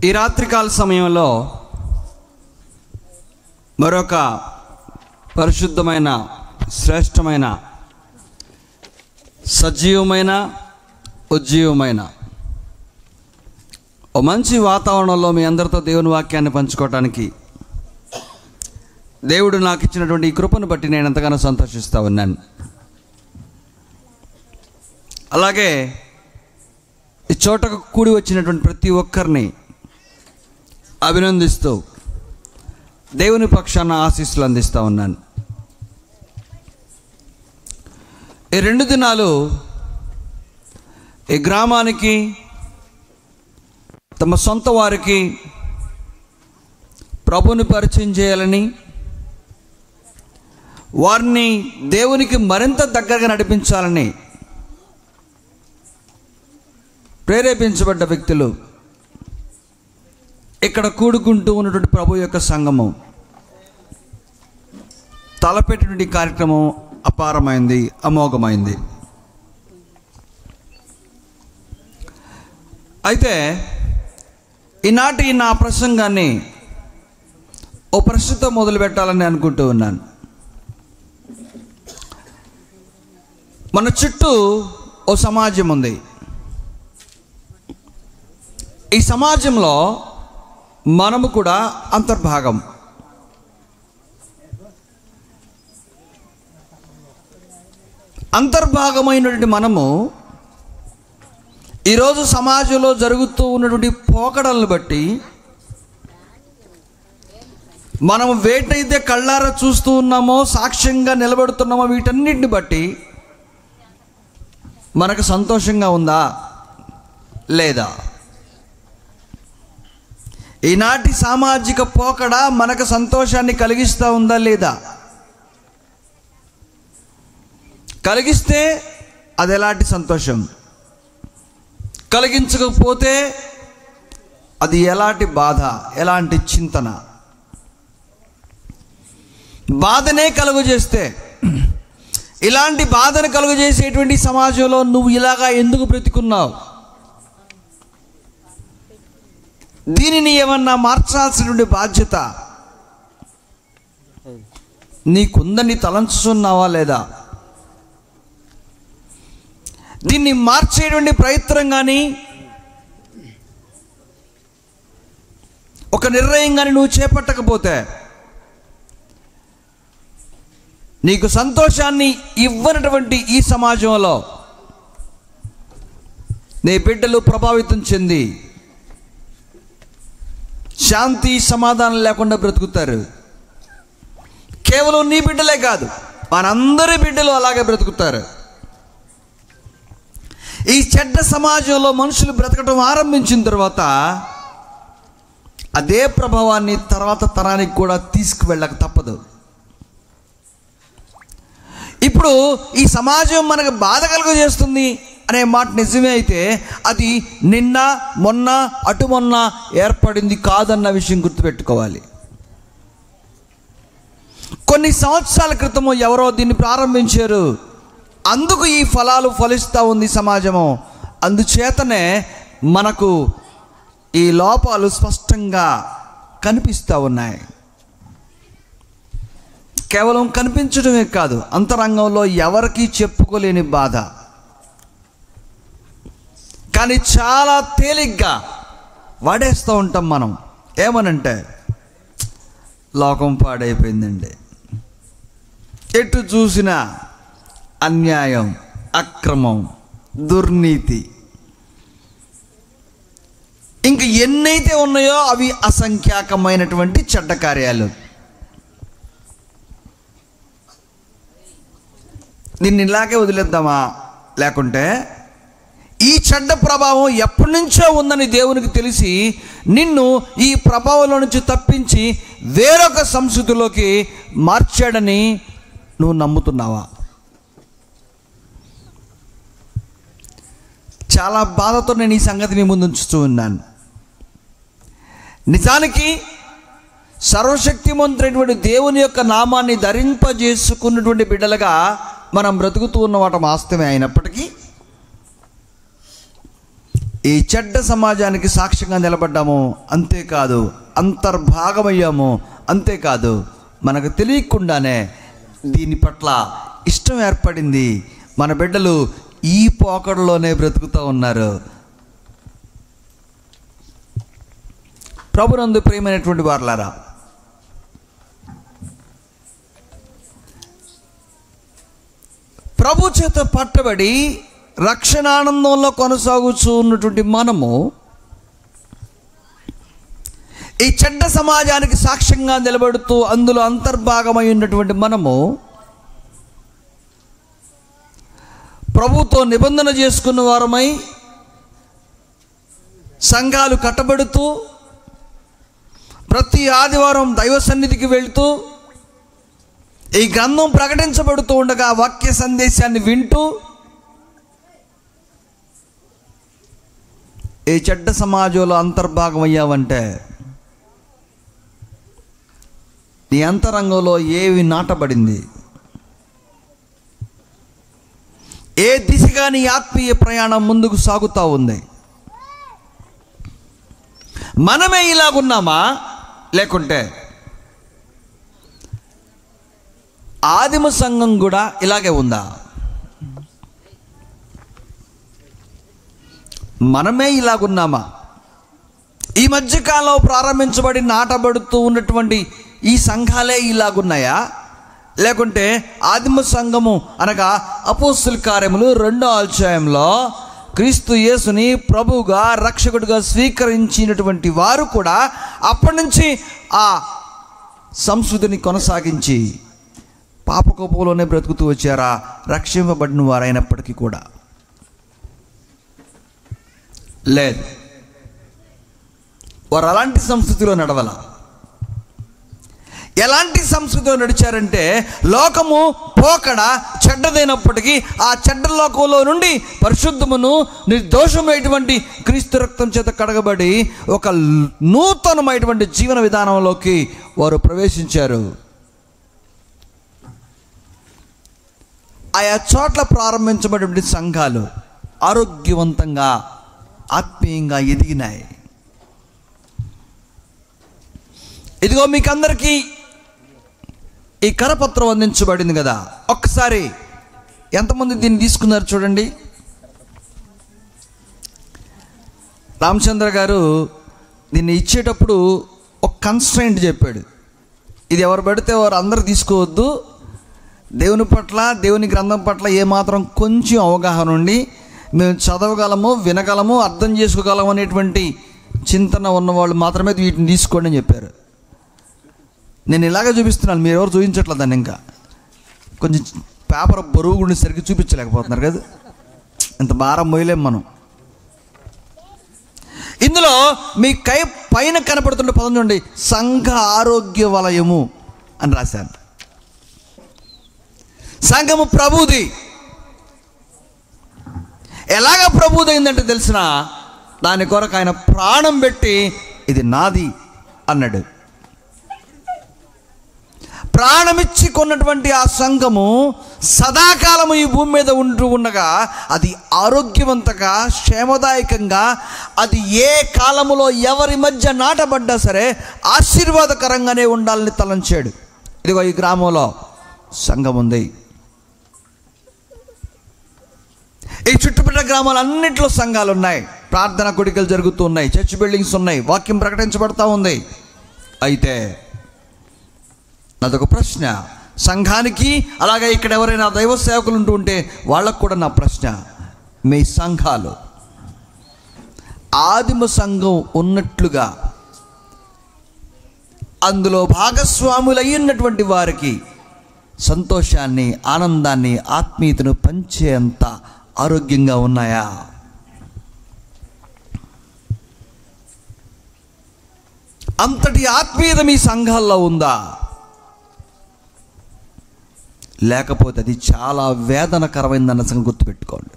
ఈ రాత్రికాల సమయంలో మరొక పరిశుద్ధమైన, శ్రేష్టమైన, సజీవమైన, ఉజ్జీవమైన ఓ మంచి వాతావరణంలో మీ అందరితో దేవుని వాక్యాన్ని పంచుకోవటానికి దేవుడు నాకు ఇచ్చినటువంటి ఈ కృపను బట్టి నేను ఎంతగానో సంతోషిస్తూ ఉన్నాను. అలాగే ఈ చోటకు కూడి వచ్చినటువంటి ప్రతి ఒక్కరిని అభినందిస్తూ దేవుని పక్షాన ఆశీస్సులు అందిస్తూ ఉన్నాను. ఈ 2 దినాలు ఈ గ్రామానికి, తమ సొంత వారికి ప్రభుని పరిచయం చేయాలని, వారిని దేవునికి మరింత దగ్గరగా నడిపించాలని ప్రేరేపించబడ్డ వ్యక్తులు ఇక్కడ కూడుకుంటూ ఉన్నటువంటి ప్రభు యొక్క సంఘము తలపెట్టినటువంటి కార్యక్రమం అపారమైంది, అమోఘమైంది. అయితే ఈనాటి నా ప్రసంగాన్ని ఓ ప్రశ్నతో మొదలు పెట్టాలని అనుకుంటూ ఉన్నాను. మన చుట్టూ ఓ సమాజం ఉంది. ఈ సమాజంలో మనము కూడా అంతర్భాగం. అంతర్భాగమైనటువంటి మనము ఈరోజు సమాజంలో జరుగుతూ ఉన్నటువంటి పోకడలను బట్టి, మనం వేటైతే కళ్ళారా చూస్తూ ఉన్నామో, సాక్ష్యంగా నిలబడుతున్నామో, వీటన్నిటిని బట్టి మనకు సంతోషంగా ఉందా లేదా? ఈనాటి సామాజిక పోకడ మనకు సంతోషాన్ని కలిగిస్తూ ఉందా లేదా? కలిగిస్తే అది ఎలాంటి సంతోషం, కలిగించకపోతే అది ఎలాంటి బాధ, ఎలాంటి చింతన? బాధనే కలుగజేస్తే, ఇలాంటి బాధను కలుగజేసేటువంటి సమాజంలో నువ్వు ఇలాగా ఎందుకు బ్రతికున్నావు? దీనిని ఏమన్నా మార్చాల్సినటువంటి బాధ్యత నీకుందని తలంచుతున్నావా లేదా? దీన్ని మార్చేటువంటి ప్రయత్నం కానీ, ఒక నిర్ణయం కానీ నువ్వు చేపట్టకపోతే, నీకు సంతోషాన్ని ఇవ్వనటువంటి ఈ సమాజంలో నీ బిడ్డలు ప్రభావితం చెంది శాంతి సమాధానం లేకుండా బ్రతుకుతారు. కేవలం నీ బిడ్డలే కాదు, మనందరి బిడ్డలు అలాగే బ్రతుకుతారు. ఈ చెడ్డ సమాజంలో మనుషులు బ్రతకడం ఆరంభించిన తర్వాత అదే ప్రభావాన్ని తర్వాత తరానికి కూడా తీసుకువెళ్ళక తప్పదు. ఇప్పుడు ఈ సమాజం మనకు బాధ కలుగజేస్తుంది అనే మాట నిజమే అయితే, అది నిన్న మొన్న అటు మొన్న ఏర్పడింది కాదన్న విషయం గుర్తుపెట్టుకోవాలి. కొన్ని సంవత్సరాల క్రితము ఎవరో దీన్ని ప్రారంభించారు, అందుకు ఈ ఫలాలు ఫలిస్తూ ఉంది సమాజము. అందుచేతనే మనకు ఈ లోపాలు స్పష్టంగా కనిపిస్తూ ఉన్నాయి. కేవలం కనిపించడమే కాదు, అంతరంగంలో ఎవరికీ చెప్పుకోలేని బాధ. కానీ చాలా తేలిగ్గా వాడేస్తూ ఉంటాం మనం. ఏమనంటే, లోకం పాడైపోయిందండి, ఎటు చూసినా అన్యాయం, అక్రమం, దుర్నీతి, ఇంక ఎన్నైతే ఉన్నాయో అవి అసంఖ్యాకమైనటువంటి చెడ్డ కార్యాలు. దీన్ని ఇలాగే వదిలేద్దామా? లేకుంటే ఈ చెడ్డ ప్రభావం ఎప్పటి నుంచో ఉందని దేవునికి తెలిసి నిన్ను ఈ ప్రభావంలో నుంచి తప్పించి వేరొక సంస్కృతిలోకి మార్చాడని నువ్వు నమ్ముతున్నావా? చాలా బాధతో నేను ఈ సంగతి మీ ముందు ఉంచుతూ ఉన్నాను. నిజానికి సర్వశక్తిమంతుడైనటువంటి దేవుని యొక్క నామాన్ని ధరింపజేసుకున్నటువంటి బిడ్డలుగా మనం బ్రతుకుతూ ఉన్నమాట వాస్తవమే అయినప్పటికీ ఈ చెడ్డ సమాజానికి సాక్ష్యంగా నిలబడ్డాము, అంతేకాదు అంతర్భాగమయ్యాము, అంతేకాదు మనకు తెలియకుండానే దీని పట్ల ఇష్టం ఏర్పడింది. మన బిడ్డలు ఈ పోకడలోనే బ్రతుకుతూ ఉన్నారు. ప్రభునందు ప్రియమైనటువంటి వారలారా, ప్రభు చేత పట్టబడి రక్షణానందంలో కొనసాగుతూ ఉన్నటువంటి మనము ఈ చెడ్డ సమాజానికి సాక్ష్యంగా నిలబడుతూ అందులో అంతర్భాగమై ఉన్నటువంటి మనము ప్రభుతో నిబంధన చేసుకున్న వారమై సంఘాలు కట్టబడుతూ ప్రతి ఆదివారం దైవ సన్నిధికి వెళుతూ ఈ గ్రంథం ప్రకటించబడుతూ ఉండగా వాక్య సందేశాన్ని వింటూ ఈ చెడ్డ సమాజంలో అంతర్భాగం అయ్యావంటే నీ అంతరంగంలో ఏవి నాటబడింది, ఏ దిశగా నీ ఆత్మీయ ప్రయాణం ముందుకు సాగుతూ ఉంది? మనమే ఇలాగున్నామా, లేకుంటే ఆదిమ సంఘం కూడా ఇలాగే ఉందా? మనమే ఇలాగున్నామా? ఈ మధ్యకాలంలో ప్రారంభించబడి నాటబడుతూ ఉన్నటువంటి ఈ సంఘాలే ఇలాగున్నాయా, లేకుంటే ఆదిమ సంఘము అనగా అపోస్తల కార్యములు 2వ అధ్యాయంలో క్రీస్తు యేసుని ప్రభువుగా రక్షకుడిగా స్వీకరించినటువంటి వారు కూడా అప్పటి నుంచి ఆ సంస్కృతిని కొనసాగించి పాపకోపంలోనే బ్రతుకుతూ వచ్చారా? రక్షింపబడిన వారైనప్పటికీ కూడా లేదు. వారు అలాంటి సంస్కృతిలో నడవల. ఎలాంటి సంస్కృతిలో నడిచారంటే, లోకము పోకడ చెడ్డదైనప్పటికీ ఆ చెడ్డ లోకంలో నుండి పరిశుద్ధమును నిర్దోషమైనటువంటి క్రీస్తు రక్తం చేత కడగబడి ఒక నూతనమైనటువంటి జీవన విధానంలోకి వారు ప్రవేశించారు. ఆయా చోట్ల ప్రారంభించబడిన సంఘాలు ఆరోగ్యవంతంగా ఆత్మీయంగా ఎదిగినాయి. ఇదిగో మీకు అందరికీ ఈ కరపత్రం అందించబడింది కదా, ఒక్కసారి ఎంతమంది దీన్ని తీసుకున్నారు చూడండి. రామచంద్ర గారు దీన్ని ఇచ్చేటప్పుడు ఒక కన్స్ట్రైంట్ చెప్పాడు. ఇది ఎవరు పడితే వారు అందరూ తీసుకోవద్దు, దేవుని పట్ల దేవుని గ్రంథం పట్ల ఏమాత్రం కొంచెం అవగాహన ఉండి మేము చదవగలము, వినగలము, అర్థం చేసుకోగలము అనేటువంటి చింతన ఉన్నవాళ్ళు మాత్రమే వీటిని తీసుకోండి అని చెప్పారు. నేను ఇలాగే చూపిస్తున్నాను, మీరు ఎవరు చూపించట్లేదు దాన్ని. ఇంకా కొంచెం పేపర్ బరువు గుండి సరిగ్గా చూపించలేకపోతున్నారు కదా, ఇంత భారం మోయలేం మనం. ఇందులో మీ పైన కనపడుతున్న పదం చూడండి, సంఘ ఆరోగ్య వలయము అని రాశాను. సంఘము ప్రభుది. ఎలాగ ప్రభుది అయిందంటే తెలిసిన, దాని కొరకు ఆయన ప్రాణం పెట్టి ఇది నాది అన్నాడు. ప్రాణమిచ్చి కొన్నటువంటి ఆ సంఘము సదాకాలము ఈ భూమి మీద ఉంటూ ఉండగా అది ఆరోగ్యవంతంగా క్షేమదాయకంగా అది ఏ కాలములో ఎవరి మధ్య నాటబడ్డా సరే ఆశీర్వాదకరంగానే ఉండాలని తలంచాడు. ఇదిగో ఈ గ్రామంలో సంఘం ఉంది. ఈ చుట్టుపక్కల గ్రామాలన్నింటిలో సంఘాలు ఉన్నాయి, ప్రార్థనా కోడికలు జరుగుతూ ఉన్నాయి, చర్చ్ బిల్డింగ్స్ ఉన్నాయి, వాక్యం ప్రకటించబడతా ఉంది. అయితే నాదొక ప్రశ్న, సంఘానికి అలాగే ఇక్కడ ఎవరైనా దైవ సేవకులు ఉంటూ ఉంటే వాళ్ళకు కూడా నా ప్రశ్న, మీ సంఘాలు ఆదిమ సంఘం ఉన్నట్లుగా అందులో భాగస్వాములయ్యున్నటువంటి వారికి సంతోషాన్ని, ఆనందాన్ని, ఆత్మీయతను పంచేంత ఆరోగ్యంగా ఉన్నాయా? అంతటి ఆత్మీయత మీ సంఘాల్లో ఉందా? లేకపోతే అది చాలా వేదనకరమైందన్న సంగతి గుర్తుపెట్టుకోండి.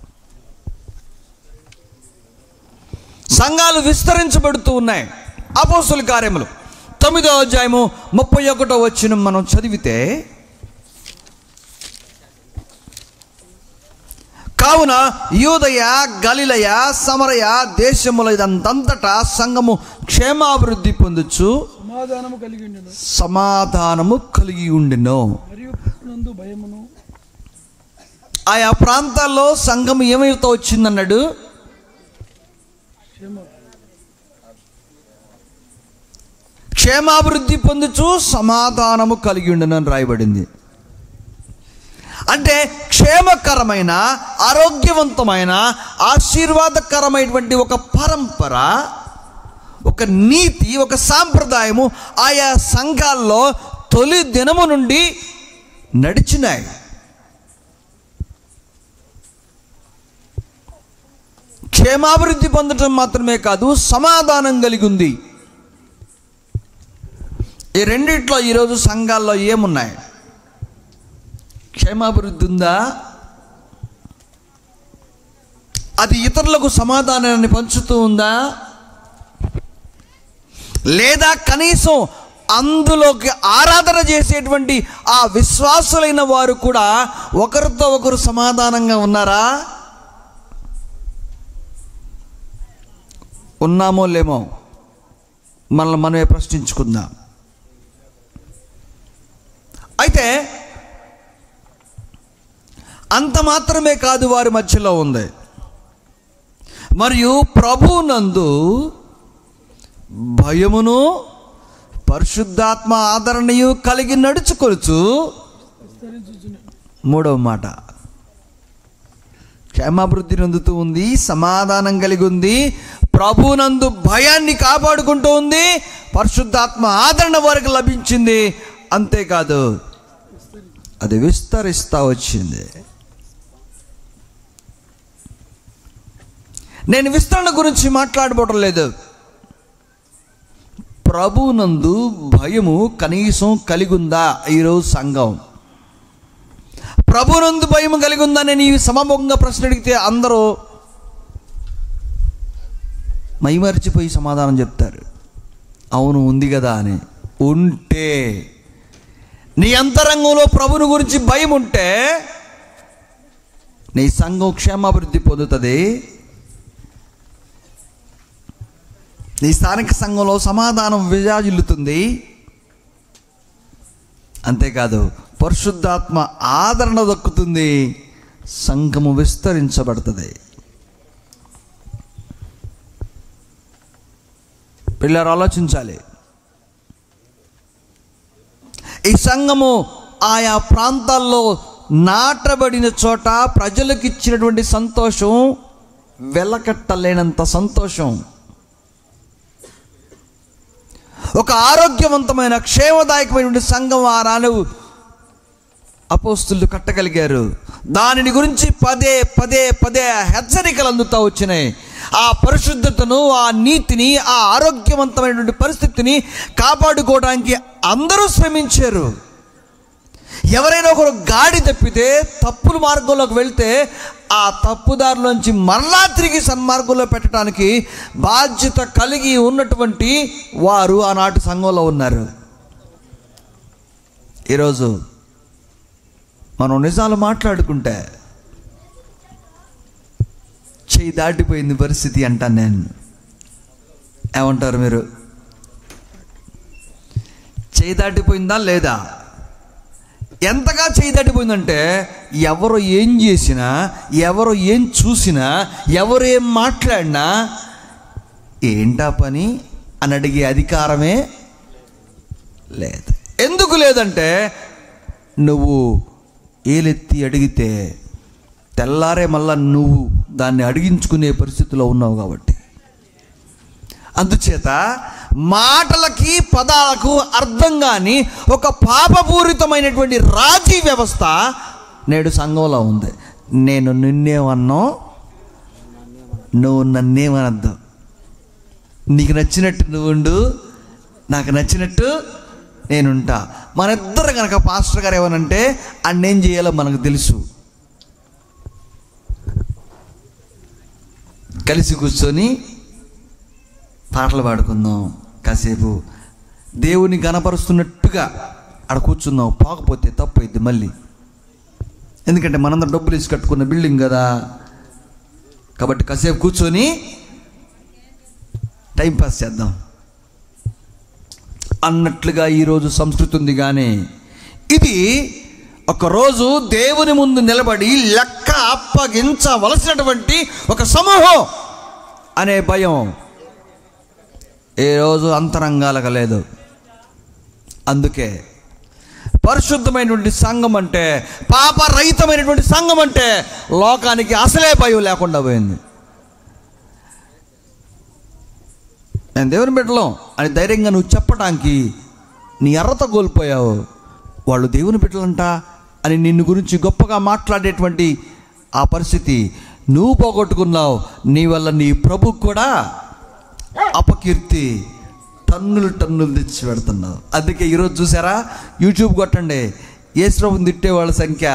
సంఘాలు విస్తరించబడుతూ ఉన్నాయి. అపోస్తల కార్యములు 9వ అధ్యాయము 31వ వచనం మనం చదివితే, కావున యూదయ, గలిలయ, సమరయ దేశముల ఇదంతటా సంఘము క్షేమాభివృద్ధి పొందుచు సమాధానము కలిగి ఉండెను. ఆయా ప్రాంతాల్లో సంఘం ఏమైతే వచ్చిందన్నాడు? క్షేమాభివృద్ధి పొందుచు సమాధానము కలిగి ఉండను అని రాయబడింది. అంటే క్షేమకరమైన, ఆరోగ్యవంతమైన, ఆశీర్వాదకరమైనటువంటి ఒక పరంపర, ఒక నీతి, ఒక సాంప్రదాయము ఆయా సంఘాల్లో తొలి దినము నుండి నడిచినాయి. క్షేమాభివృద్ధి పొందటం మాత్రమే కాదు, సమాధానం కలిగి ఉంది. ఈ రెండిట్లో ఈరోజు సంఘాల్లో ఏమున్నాయి? క్షేమాభివృద్ధి ఉందా? అది ఇతరులకు సమాధానాన్ని పంచుతూ ఉందా? లేదా కనీసం అందులోకి ఆరాధన చేసేటువంటి ఆ విశ్వాసులైన వారు కూడా ఒకరితో ఒకరు సమాధానంగా ఉన్నారా? ఉన్నామో లేమో మనల్ని మనమే ప్రశ్నించుకుందాం. అయితే అంత మాత్రమే కాదు, వారి మధ్యలో ఉంది. మరియు ప్రభువునందు భయమును పరిశుద్ధాత్మ ఆదరణయు కలిగి నడుచుకొనుచు. మూడవ మాట, క్షేమాభివృద్ధి నొందుతూ ఉంది, సమాధానం కలిగి ఉంది, ప్రభువునందు భయాన్ని కాపాడుకుంటూ ఉంది, పరిశుద్ధాత్మ ఆదరణ వారికి లభించింది. అంతేకాదు, అది విస్తరిస్తూ వచ్చింది. నేను విస్తరణ గురించి మాట్లాడబోవడం లేదు. ప్రభువునందు భయము కనీసం కలిగి ఉందా ఈరోజు సంఘం? ప్రభువునందు భయము కలిగి ఉందా? నేను ఈ సమముఖంగా ప్రశ్న అడిగితే అందరూ మైమరిచిపోయి సమాధానం చెప్తారు, అవును ఉంది కదా అని. ఉంటే, నీ అంతరంగంలో ప్రభుని గురించి భయం ఉంటే నీ సంఘం క్షేమాభివృద్ధి పొందుతుంది. నీ స్థానిక సంఘంలో సమాధానం విరాజిల్లుతుంది. అంతేకాదు, పరిశుద్ధాత్మ ఆదరణ దక్కుతుంది, సంఘము విస్తరించబడుతుంది. పిల్లలు ఆలోచించాలి. ఈ సంఘము ఆయా ప్రాంతాల్లో నాటబడిన చోట ప్రజలకు ఇచ్చినటువంటి సంతోషం వెలకట్టలేనంత సంతోషం. ఒక ఆరోగ్యవంతమైన, క్షేమదాయకమైనటువంటి సంఘం ఆరాలు అపోస్తులు కట్టగలిగారు. దానిని గురించి పదే పదే పదే హెచ్చరికలు అందుతూ వచ్చినాయి. ఆ పరిశుద్ధతను, ఆ నీతిని, ఆ ఆరోగ్యవంతమైనటువంటి పరిస్థితిని కాపాడుకోవడానికి అందరూ శ్రమించారు. ఎవరైనా ఒకరు గాడి తప్పితే, తప్పుల మార్గంలోకి వెళ్తే ఆ తప్పుదారిలోంచి మరలా తిరిగి సన్మార్గంలో పెట్టడానికి బాధ్యత కలిగి ఉన్నటువంటి వారు ఆనాటి సంఘంలో ఉన్నారు. ఈరోజు మనం నిజాలు మాట్లాడుకుంటే చెయ్యి దాటిపోయింది పరిస్థితి అంటాను నేను. ఏమంటారు మీరు? చెయ్యి దాటిపోయిందా లేదా? ఎంతగా చెయ్యి దాటిపోయిందంటే, ఎవరు ఏం చేసినా, ఎవరు ఏం చూసినా, ఎవరు ఏం మాట్లాడినా ఏంటా పని అని అడిగే అధికారమే లేదు. ఎందుకు లేదంటే, నువ్వు ఏలెత్తి అడిగితే తెల్లారే మళ్ళా నువ్వు దాన్ని అడిగించుకునే పరిస్థితిలో ఉన్నావు కాబట్టి. అందుచేత మాటలకి, పదాలకు అర్థం కాని ఒక పాపపూరితమైనటువంటి రాజీ వ్యవస్థ నేడు సంఘంలో ఉంది. నేను నిన్నేమన్నా, నువ్వు నన్నేమనద్దు, నీకు నచ్చినట్టు నువ్వు ఉండు, నాకు నచ్చినట్టు నేనుంటా. మన ఇద్దరు కనుక పాస్టర్ గారు ఏమనంటే అన్నేం చేయాలో మనకు తెలుసు. కలిసి కూర్చొని పాటలు పాడుకుందాం, కాసేపు దేవుని గణపరుస్తున్నట్టుగా ఆడ కూర్చుందాం. పోకపోతే తప్పు అయింది మళ్ళీ. ఎందుకంటే మనందరం డబ్బులు ఇచ్చి కట్టుకున్న బిల్డింగ్ కదా, కాబట్టి కాసేపు కూర్చొని టైంపాస్ చేద్దాం అన్నట్లుగా ఈరోజు సంస్కృతి ఉంది. కానీ ఇది ఒకరోజు దేవుని ముందు నిలబడి లెక్క అప్పగించవలసినటువంటి ఒక సమూహం అనే భయం ఏ రోజు అంతరంగాలకు లేదు. అందుకే పరిశుద్ధమైనటువంటి సంఘం అంటే, పాపరహితమైనటువంటి సంఘం అంటే లోకానికి అసలే భయం లేకుండా పోయింది. నేను దేవుని బిడ్డలం అని ధైర్యంగా నువ్వు చెప్పడానికి నీ అర్హత కోల్పోయావు. వాళ్ళు దేవుని బిడ్డలంట అని నిన్ను గురించి గొప్పగా మాట్లాడేటువంటి ఆ పరిస్థితి నువ్వు పోగొట్టుకున్నావు. నీ వల్ల నీ ప్రభుకు కూడా అపకీర్తి టన్నులు టన్నులు తెచ్చి పెడుతున్నావు. అందుకే ఈరోజు చూసారా, యూట్యూబ్ కొట్టండి, యేసుప్రభుని తిట్టే వాళ్ళ సంఖ్య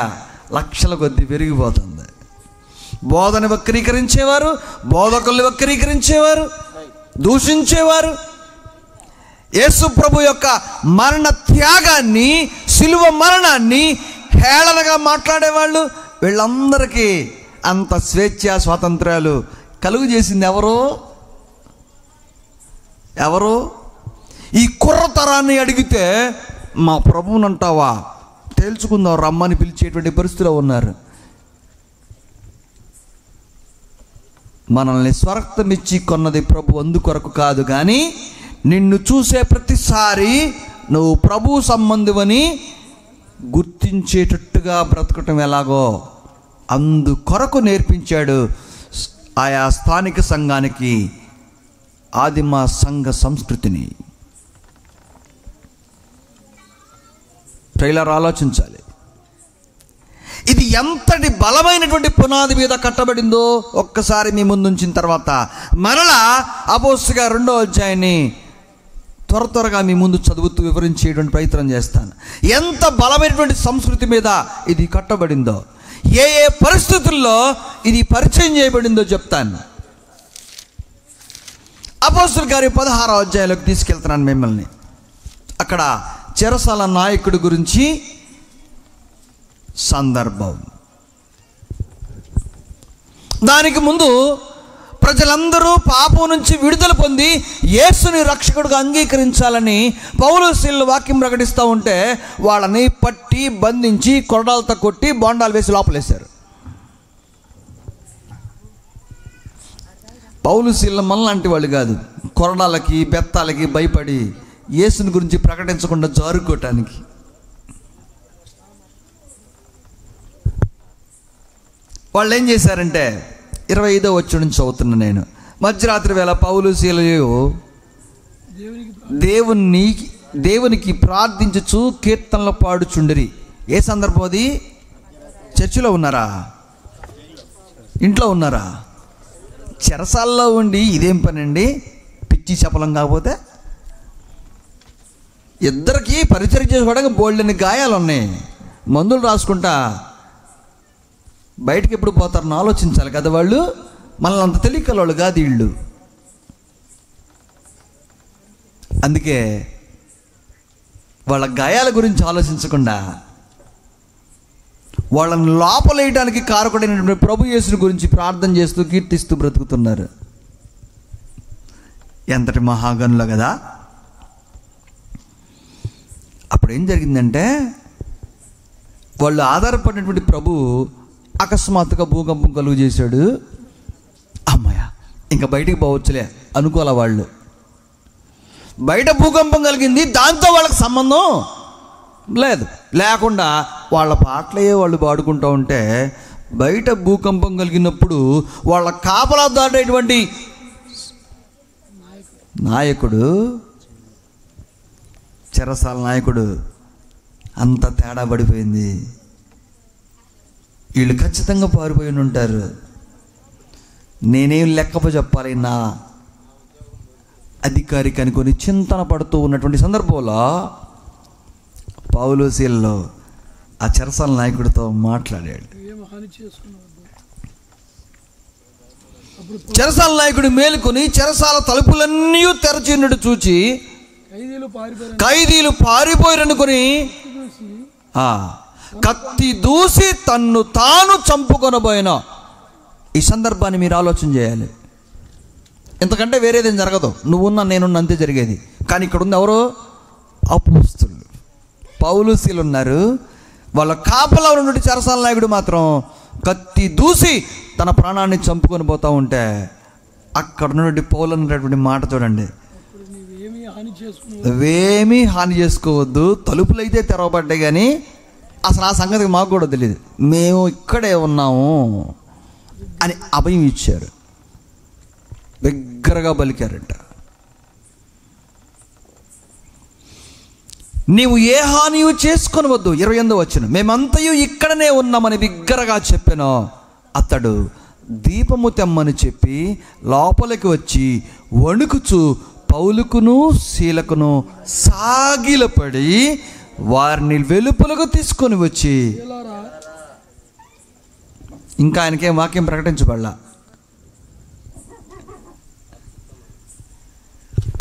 లక్షల కొద్దీ పెరిగిపోతుంది. బోధన వక్రీకరించేవారు, బోధకుల్ని వక్రీకరించేవారు, దూషించేవారు, యేసు ప్రభు యొక్క మరణ త్యాగాన్ని, శిలువ మరణాన్ని హేళనగా మాట్లాడేవాళ్ళు, వీళ్ళందరికీ అంత స్వేచ్ఛ స్వాతంత్ర్యాలు కలుగు చేసింది ఎవరు? ఈ కుర్రతరాన్ని అడిగితే మా ప్రభువునంటావా తేల్చుకుందాం రమ్మని పిలిచేటువంటి పరిస్థితిలో ఉన్నారు. మనల్ని స్వరక్తమిచ్చి కొన్నది ప్రభు అందుకొరకు కాదు, కానీ నిన్ను చూసే ప్రతిసారి నువ్వు ప్రభు సంబంధివని గుర్తించేటట్టుగా బ్రతకటం ఎలాగో అందుకొరకు నేర్పించాడు ఆయా స్థానిక సంఘానికి ఆదిమ సంఘ సంస్కృతిని. ట్రైలర్ ఆలోచించాలి, ఇది ఎంతటి బలమైనటువంటి పునాది మీద కట్టబడిందో ఒక్కసారి మీ ముందుంచిన తర్వాత మరలా అపోస్తలుల 2వ అధ్యాయాన్ని త్వరగా మీ ముందు చదువుతూ వివరించేటువంటి ప్రయత్నం చేస్తాను. ఎంత బలమైనటువంటి సంస్కృతి మీద ఇది కట్టబడిందో, ఏ ఏ పరిస్థితుల్లో ఇది పరిచయం చేయబడిందో చెప్తాను. అపోస్తలుల కార్యం 16వ అధ్యాయంలోకి తీసుకెళ్తున్నాను మిమ్మల్ని. అక్కడ చెరసాల నాయకుడి గురించి సందర్భం. దానికి ముందు ప్రజలందరూ పాపం నుంచి విడుదల పొంది యేసుని రక్షకుడిగా అంగీకరించాలని పౌలు శీలలు వాక్యం ప్రకటిస్తూ ఉంటే వాళ్ళని పట్టి బంధించి కొరడాలతో కొట్టి బోండాలు వేసి లోపలేశారు. పౌలు శీలలు మనలాంటి వాళ్ళు కాదు, కొరడాలకి బెత్తాలకి భయపడి యేసుని గురించి ప్రకటించకుండా జారుకోవటానికి. వాళ్ళు ఏం చేశారంటే 25వ వచనం నుంచి చదువుతున్నా నేను. మధ్యరాత్రి వేళ పౌలు శీలలు దేవునికి ప్రార్థించుచు కీర్తనలు పాడుచుండిరి. ఏ సందర్భం అది? చర్చిలో ఉన్నారా? ఇంట్లో ఉన్నారా? చెరసాల్లో ఉండి ఇదేం పని అండి? పిచ్చి చపలం కాకపోతే ఇద్దరికి పరిచయం చేసుకోవడానికి బోల్డెన్ని గాయాలు ఉన్నాయి. మందులు రాసుకుంటా బయటకు ఎప్పుడు పోతారని ఆలోచించాలి కదా వాళ్ళు. మనల్ని అంత తెలియకలోళ్ళు కాదు వీళ్ళు. అందుకే వాళ్ళ గాయాల గురించి ఆలోచించకుండా వాళ్ళని లోపలేయడానికి కారకుడైనటువంటి ప్రభు యేసుని గురించి ప్రార్థన చేస్తూ కీర్తిస్తూ బ్రతుకుతున్నారు. ఎంతటి మహాగనులు కదా. అప్పుడు ఏం జరిగిందంటే, వాళ్ళు ఆధారపడినటువంటి ప్రభు అకస్మాత్తుగా భూకంపం కలుగు చేశాడు. అమ్మాయ ఇంకా బయటికి పోవచ్చులే అనుకోలే వాళ్ళు. బయట భూకంపం కలిగింది, దాంతో వాళ్ళకి సంబంధం లేదు. లేకుండా వాళ్ళ పాటలే వాళ్ళు పాడుకుంటూ ఉంటే బయట భూకంపం కలిగినప్పుడు వాళ్ళ కాపలా దాటేటువంటి నాయకుడు, చెరసాల నాయకుడు అంత తేడా పడిపోయింది. వీళ్ళు ఖచ్చితంగా పారిపోయి ఉంటారు. నేనేం లెక్కప చెప్పాలి నా అధికారికి అనుకొని చింతన పడుతూ ఉన్నటువంటి సందర్భంలో పౌలు శీలలో ఆ చెరసాల నాయకుడితో మాట్లాడాడు. చెరసాల నాయకుడు మేలుకొని చెరసాల తలుపులన్నీ తెరచినట్టు చూచి ఖైదీలు పారిపోయారనుకొని కత్తి దూసి తన్ను తాను చంపుకొనబోయిన. ఈ సందర్భాన్ని మీరు ఆలోచన చేయాలి. ఎందుకంటే వేరేదేం జరగదు, నువ్వున్నా నేనున్నా అంతే జరిగేది. కానీ ఇక్కడ ఉంది ఎవరు? అపోస్తలులు, పౌలు శీల ఉన్నారు. వాళ్ళ కాపలా ఉన్నటువంటి చెరసాల నాయకుడు మాత్రం కత్తి దూసి తన ప్రాణాన్ని చంపుకొని పోతూ ఉంటే అక్కడ ఉన్నటువంటి పౌలు అన్నటువంటి మాట చూడండి, నువ్వేమీ హాని చేసుకోవద్దు, తలుపులు అయితే తెరవబడ్డాయి కానీ అసలు ఆ సంగతి మాకు కూడా తెలియదు, మేము ఇక్కడే ఉన్నాము అని అభయం ఇచ్చారు. బిగ్గరగా పలికారంట. నీవు ఏ హానియు చేసుకొని వద్దు. 28వ వచనం, మేమంతయు ఇక్కడనే ఉన్నామని బిగ్గరగా చెప్పాను. అతడు దీపము తెమ్మని చెప్పి లోపలికి వచ్చి వణుకుచు పౌలుకును శీలకును సాగిలపడి వారిని వెలుపలకు తీసుకొని వచ్చి, ఇంకా ఆయనకేం వాక్యం ప్రకటించబడలా.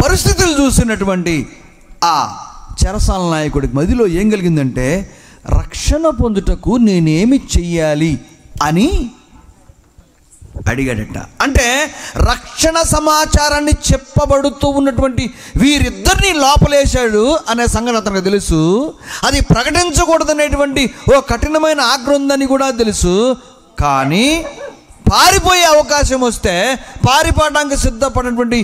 పరిస్థితులు చూసినటువంటి ఆ చెరసాల నాయకుడికి మదిలో ఏం కలిగిందంటే, రక్షణ పొందుటకు నేనేమి చెయ్యాలి అని అడిగాడట. అంటే రక్షణ సమాచారాన్ని చెప్పబడుతూ ఉన్నటువంటి వీరిద్దరిని లోపలేశాడు అనే సంగతి అతనికి తెలుసు. అది ప్రకటించకూడదనేటువంటి ఓ కఠినమైన ఆజ్ఞ ఉందని కూడా తెలుసు. కానీ పారిపోయే అవకాశం వస్తే పారిపోవడానికి సిద్ధపడినటువంటి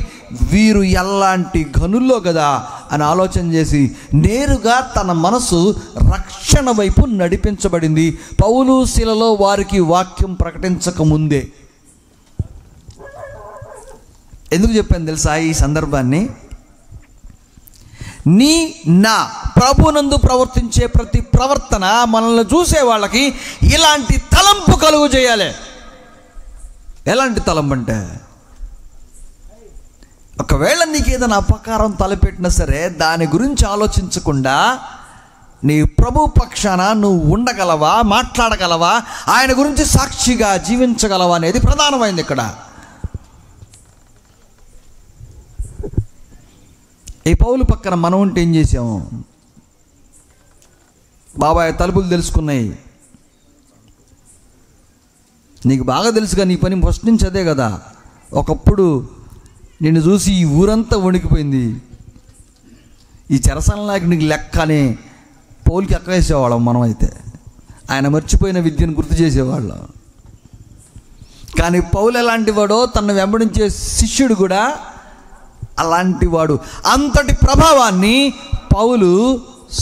వీరు ఎలాంటి గనుల్లో కదా అని ఆలోచన చేసి నేరుగా తన మనసు రక్షణ వైపు నడిపించబడింది. పౌలు శీలలో వారికి వాక్యం ప్రకటించక ముందే. ఎందుకు చెప్పాను తెలుసా ఈ సందర్భాన్ని? నా ప్రభునందు ప్రవర్తించే ప్రతి ప్రవర్తన మనల్ని చూసే వాళ్ళకి ఇలాంటి తలంపు కలుగు చేయాలి. ఎలాంటి తలంపు అంటే, ఒకవేళ నీకు ఏదైనా అపకారం తలపెట్టినా సరే దాని గురించి ఆలోచించకుండా నీ ప్రభు పక్షాన నువ్వు ఉండగలవా, మాట్లాడగలవా, ఆయన గురించి సాక్షిగా జీవించగలవా అనేది ప్రధానమైంది ఇక్కడ. ఈ పౌలు పక్కన మనం ఉంటే ఏం చేసాము? బాబాయ్ తలుపులు తెలుసుకున్నాయి, నీకు బాగా తెలుసుగా, నీ పని ఫస్ట్ నుంచి అదే కదా. ఒకప్పుడు నిన్ను చూసి ఈ ఊరంతా వణికిపోయింది. ఈ చెరసాల నాయకుడికి లెక్క అని పౌలుకి ఎక్క వేసేవాళ్ళం మనం. అయితే ఆయన మర్చిపోయిన విద్యను గుర్తు చేసేవాళ్ళం. కానీ పౌలు ఎలాంటి వాడో తనను వెంబడించే శిష్యుడు కూడా అలాంటి వాడు. అంతటి ప్రభావాన్ని పౌలు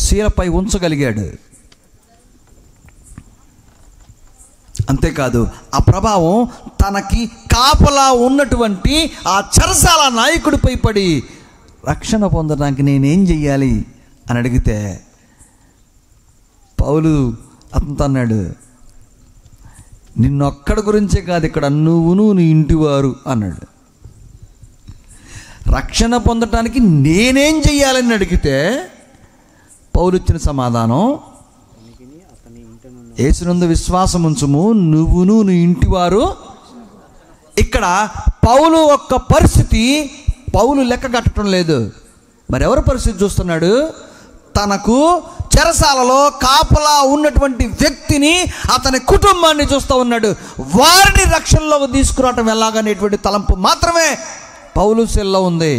శీలపై ఉంచగలిగాడు. అంతేకాదు, ఆ ప్రభావం తనకి కాపలా ఉన్నటువంటి ఆ చెరసాల నాయకుడిపై పడి రక్షణ పొందడానికి నేనేం చెయ్యాలి అని అడిగితే పౌలు అతనితో అన్నాడు, నిన్నొక్కడి గురించే కాదు ఇక్కడ నువ్వును నీ ఇంటివారు అన్నాడు. రక్షణ పొందటానికి నేనేం చెయ్యాలని అడిగితే పౌలు ఇచ్చిన సమాధానం, యేసునందు విశ్వాసం ఉంచుము, నువ్వును నీ ఇంటివారు. ఇక్కడ పౌలు యొక్క పరిస్థితి పౌలు లెక్క కట్టడం లేదు. మరెవరి పరిస్థితి చూస్తున్నాడు? తనకు చెరసాలలో కాపలా ఉన్నటువంటి వ్యక్తిని, అతని కుటుంబాన్ని చూస్తూ ఉన్నాడు. వారిని రక్షణలోకి తీసుకురావటం ఎలాగనేటువంటి తలంపు మాత్రమే పౌలు శీలలో ఉంది.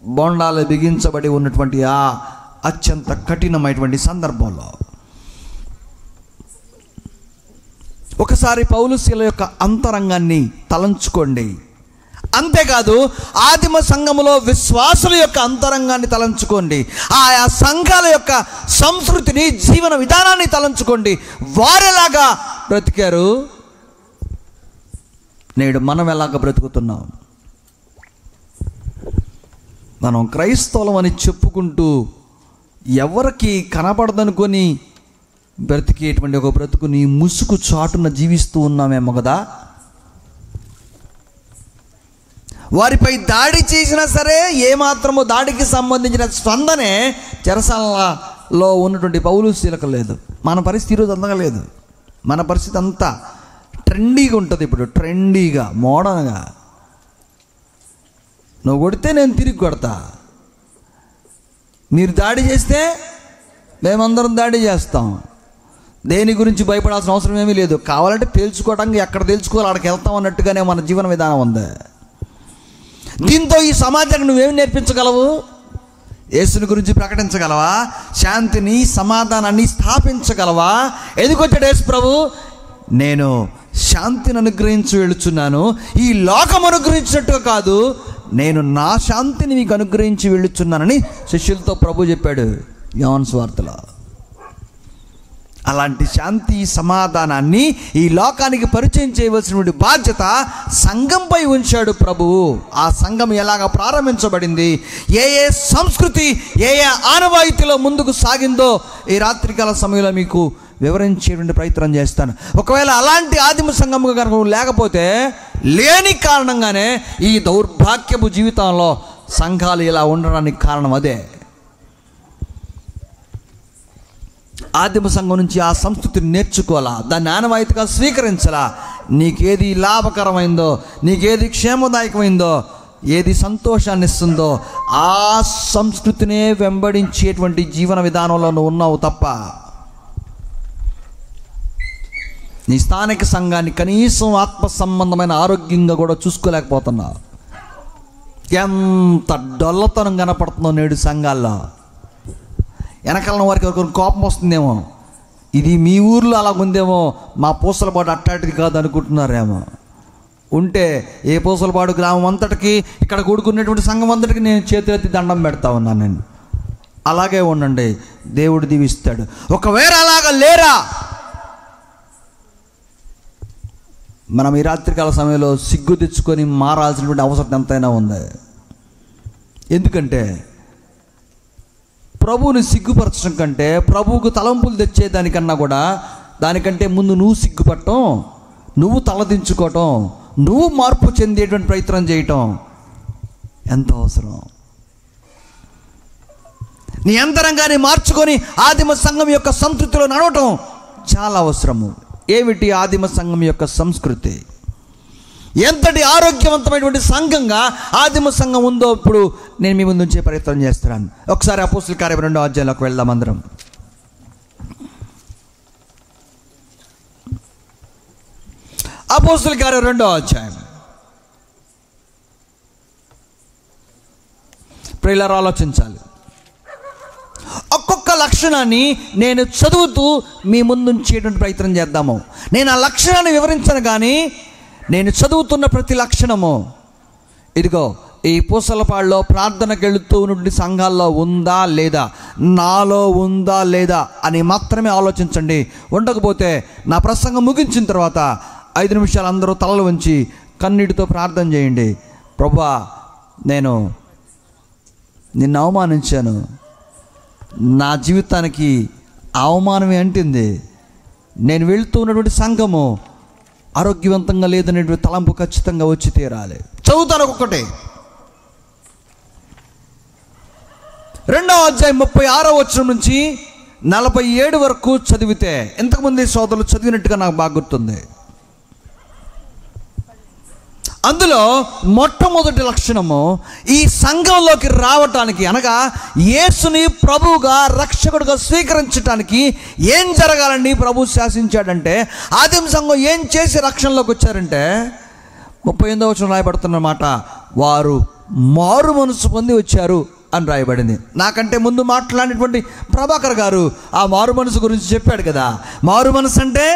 బోండాలు బిగించబడి ఉన్నటువంటి ఆ అత్యంత కఠినమైనటువంటి సందర్భంలో ఒకసారి పౌలు శీల యొక్క అంతరంగాన్ని తలంచుకోండి. అంతేకాదు, ఆదిమ సంఘములో విశ్వాసుల యొక్క అంతరంగాన్ని తలంచుకోండి. ఆయా సంఘాల యొక్క సంస్కృతిని, జీవన విధానాన్ని తలంచుకోండి. వారెలాగా బ్రతికారు, నేడు మనం ఎలాగ బ్రతుకుతున్నాం. మనం క్రైస్తవులం అని చెప్పుకుంటూ ఎవరికి కనపడదనుకొని బ్రతికేటువంటి ఒక బ్రతుకుని ముసుగు చాటున జీవిస్తూ ఉన్నామేమో కదా. వారిపై దాడి చేసినా సరే ఏమాత్రము దాడికి సంబంధించిన స్పందనే చెరసాలలో ఉన్నటువంటి పౌలు శీలకు లేదు. మన పరిస్థితి ఈరోజు అంతగా లేదు. మన పరిస్థితి అంతా ట్రెండీగా ఉంటుంది. ఇప్పుడు ట్రెండీగా, మోడర్న్గా, నువ్వు కొడితే నేను తిరిగి కొడతా, మీరు దాడి చేస్తే మేమందరం దాడి చేస్తాం. దేని గురించి భయపడాల్సిన అవసరం ఏమీ లేదు. కావాలంటే తేల్చుకోవడానికి ఎక్కడ తేల్చుకోవాలి అక్కడికి వెళ్తాం అన్నట్టుగానే మన జీవన విధానం ఉంది. దీంతో ఈ సమాజానికి నువ్వేమి నేర్పించగలవు? యేసుని గురించి ప్రకటించగలవా? శాంతిని సమాధానాన్ని స్థాపించగలవా? ఎందుకొచ్చాడు యేసు ప్రభు? నేను శాంతిని అనుగ్రహించి వెళుచున్నాను, ఈ లోకం అనుగ్రహించినట్టుగా కాదు, నేను నా శాంతిని మీకు అనుగ్రహించి వెళ్ళుచున్నానని శిష్యులతో ప్రభు చెప్పాడు యోహాను సువార్తలో. అలాంటి శాంతి సమాధానాన్ని ఈ లోకానికి పరిచయం చేయవలసినటువంటి బాధ్యత సంఘంపై ఉంచాడు ప్రభువు. ఆ సంఘం ఎలాగ ప్రారంభించబడింది, ఏ ఏ సంస్కృతి ఏ ఏ ఆనవాయితీలో ముందుకు సాగిందో ఈ రాత్రికాల సమయంలో మీకు వివరించేటువంటి ప్రయత్నం చేస్తాను. ఒకవేళ అలాంటి ఆదిమ సంఘం కనుక లేకపోతే, లేని కారణంగానే ఈ దౌర్భాగ్యపు జీవితంలో సంఘాలు ఇలా ఉండడానికి కారణం అదే. ఆదిమ సంఘం నుంచి ఆ సంస్కృతిని నేర్చుకోవాలా, దాన్ని ఆనవాయితీగా స్వీకరించాలా. నీకేది లాభకరమైందో, నీకేది క్షేమదాయకమైందో, ఏది సంతోషాన్ని ఇస్తుందో ఆ సంస్కృతినే వెంబడించేటువంటి జీవన విధానంలో నువ్వు ఉన్నావు తప్ప నీ స్థానిక సంఘాన్ని కనీసం ఆత్మ సంబంధమైన ఆరోగ్యంగా కూడా చూసుకోలేకపోతున్నావు. ఎంత డొల్లతనం కనపడుతుందో నేడు సంఘాల్లో. వెనకాల వారికి ఎవరికొక కోపం వస్తుందేమో, ఇది మీ ఊర్లో అలా ఉందేమో, మా పూసలపాడు అట్టాటిది కాదు అనుకుంటున్నారేమో. ఉంటే ఏ పూసలపాడు గ్రామం అంతటికి, ఇక్కడ కూడుకున్నటువంటి సంఘం అంతటికి నేను చేతులెత్తి దండం పెడతా ఉన్నాను. నేను అలాగే ఉండండి, దేవుడు దీవిస్తాడు. ఒకవేళ అలాగా లేరా, మనం ఈ రాత్రికాల సమయంలో సిగ్గు తెచ్చుకొని మారాల్సినటువంటి అవసరం ఎంతైనా ఉంది. ఎందుకంటే ప్రభువుని సిగ్గుపరచడం కంటే, ప్రభువుకు తలంపులు తెచ్చేదానికన్నా కూడా, దానికంటే ముందు నువ్వు సిగ్గుపడటం, నువ్వు తలదించుకోవటం, నువ్వు మార్పు చెందేటువంటి ప్రయత్నం చేయటం ఎంత అవసరం. నీ అంతరంగాన్ని మార్చుకొని ఆదిమ సంఘం యొక్క సంస్కృతిలో నడవటం చాలా అవసరము. ఏమిటి ఆదిమ సంఘం యొక్క సంస్కృతి? ఎంతటి ఆరోగ్యవంతమైనటువంటి సంఘంగా ఆదిమ సంఘం ఉందో ఇప్పుడు నేను మీ ముందు ఉంచే ప్రయత్నం చేస్తున్నాను. ఒకసారి అపోస్తుల కార్యం 2వ అధ్యాయంలోకి వెళ్దాం అందరం. అపోస్తుల కార్యం 2వ అధ్యాయం. ప్రియులారా, ఆలోచించాలి. ఒక్కొక్క లక్షణాన్ని నేను చదువుతూ మీ ముందు ఉంచేటువంటి ప్రయత్నం చేద్దాము. నేను ఆ లక్షణాన్ని వివరించను, కానీ నేను చదువుతున్న ప్రతి లక్షణము, ఇదిగో ఈ పూసలపాడులో ప్రార్థనకు వెళుతూ ఉన్నటువంటి సంఘాల్లో ఉందా లేదా, నాలో ఉందా లేదా అని మాత్రమే ఆలోచించండి. ఉండకపోతే నా ప్రసంగం ముగించిన తర్వాత 5 నిమిషాలు అందరూ తలలు వంచి కన్నీటితో ప్రార్థన చేయండి. ప్రభువా, నేను నిన్ను అవమానించాను, నా జీవితానికి అవమానమే అంటింది, నేను వెళుతూ ఉన్నటువంటి సంఘము ఆరోగ్యవంతంగా లేదనేటువంటి తలంపు ఖచ్చితంగా వచ్చి తీరాలి. చదువుతాను ఒక్కొక్కటి. 2వ అధ్యాయం 36వ వచనం నుంచి 47 వరకు చదివితే, ఇంతకుముందు సోదరులు చదివినట్టుగా నాకు బాగా గుర్తుంది. అందులో మొట్టమొదటి లక్షణము, ఈ సంఘంలోకి రావటానికి, అనగా యేసుని ప్రభువుగా రక్షకుడుగా స్వీకరించడానికి ఏం జరగాలని ప్రభు శాసించాడంటే, ఆదిమ సంఘం ఏం చేసి రక్షణలోకి వచ్చారంటే 38వ వచనం రాయబడుతున్న మాట, వారు మారు మనసు పొంది వచ్చారు అని రాయబడింది. నాకంటే ముందు మాట్లాడినటువంటి ప్రభాకర్ గారు ఆ మారు మనసు గురించి చెప్పాడు కదా. మారు మనసు అంటే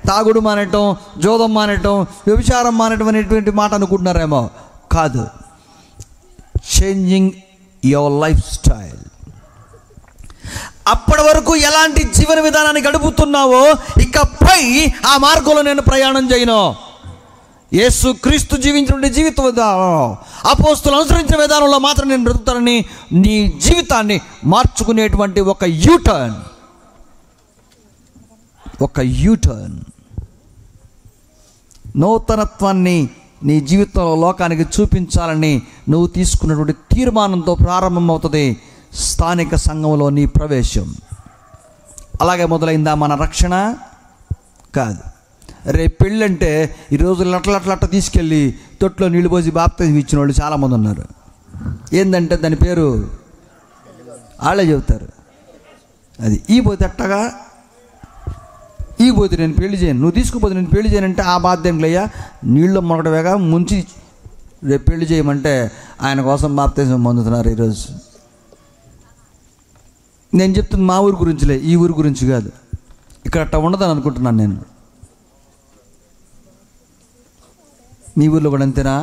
తాగుడు మానేయటం, జోదం మానేయటం, వ్యభిచారం మానేయటం అనేటువంటి మాట అనుకుంటున్నారేమో. కాదు, చేంజింగ్ యువర్ లైఫ్ స్టైల్. అప్పటి వరకు ఎలాంటి జీవన విధానాన్ని గడుపుతున్నావో ఇకపై ఆ మార్గంలో నేను ప్రయాణం చేయను. యేసు క్రీస్తు జీవించిన జీవిత విధానం, అపోస్తులు అనుసరించిన విధానంలో మాత్రం నేను బ్రతుకుతానని నీ జీవితాన్ని మార్చుకునేటువంటి ఒక యూటర్న్, నూతనత్వాన్ని నీ జీవితంలో లోకానికి చూపించాలని నువ్వు తీసుకున్నటువంటి తీర్మానంతో ప్రారంభమవుతుంది స్థానిక సంఘంలో నీ ప్రవేశం. అలాగే మొదలైందా మన రక్షణ? కాదు. రేపు పెళ్ళంటే ఈరోజు లట్లట్లట్ట తీసుకెళ్ళి తొట్లో నీళ్ళు పోసి బాప్తిజం ఇచ్చిన వాళ్ళు చాలామంది ఉన్నారు. ఏంటంటే దాని పేరు వాళ్ళే చెబుతారు, అది ఈ పోతే అట్టగా ఈ పోతే నేను పెళ్లి చేయను, నువ్వు తీసుకుపోతే నేను పెళ్లి చేయనంటే ఆ బాధ్యం లేయ్యా, నీళ్ళు మొదటవేగా ముంచి రేపు పెళ్లి చేయమంటే ఆయన కోసం బాప్తిజం పొందుతున్నారు ఈరోజు. నేను చెప్తుంది మా ఊరి గురించిలే, ఈ ఊరి గురించి కాదు. ఇక్కడ అట్లా ఉండదని అనుకుంటున్నాను నేను. మీ ఊర్లో కూడా అంతేనా?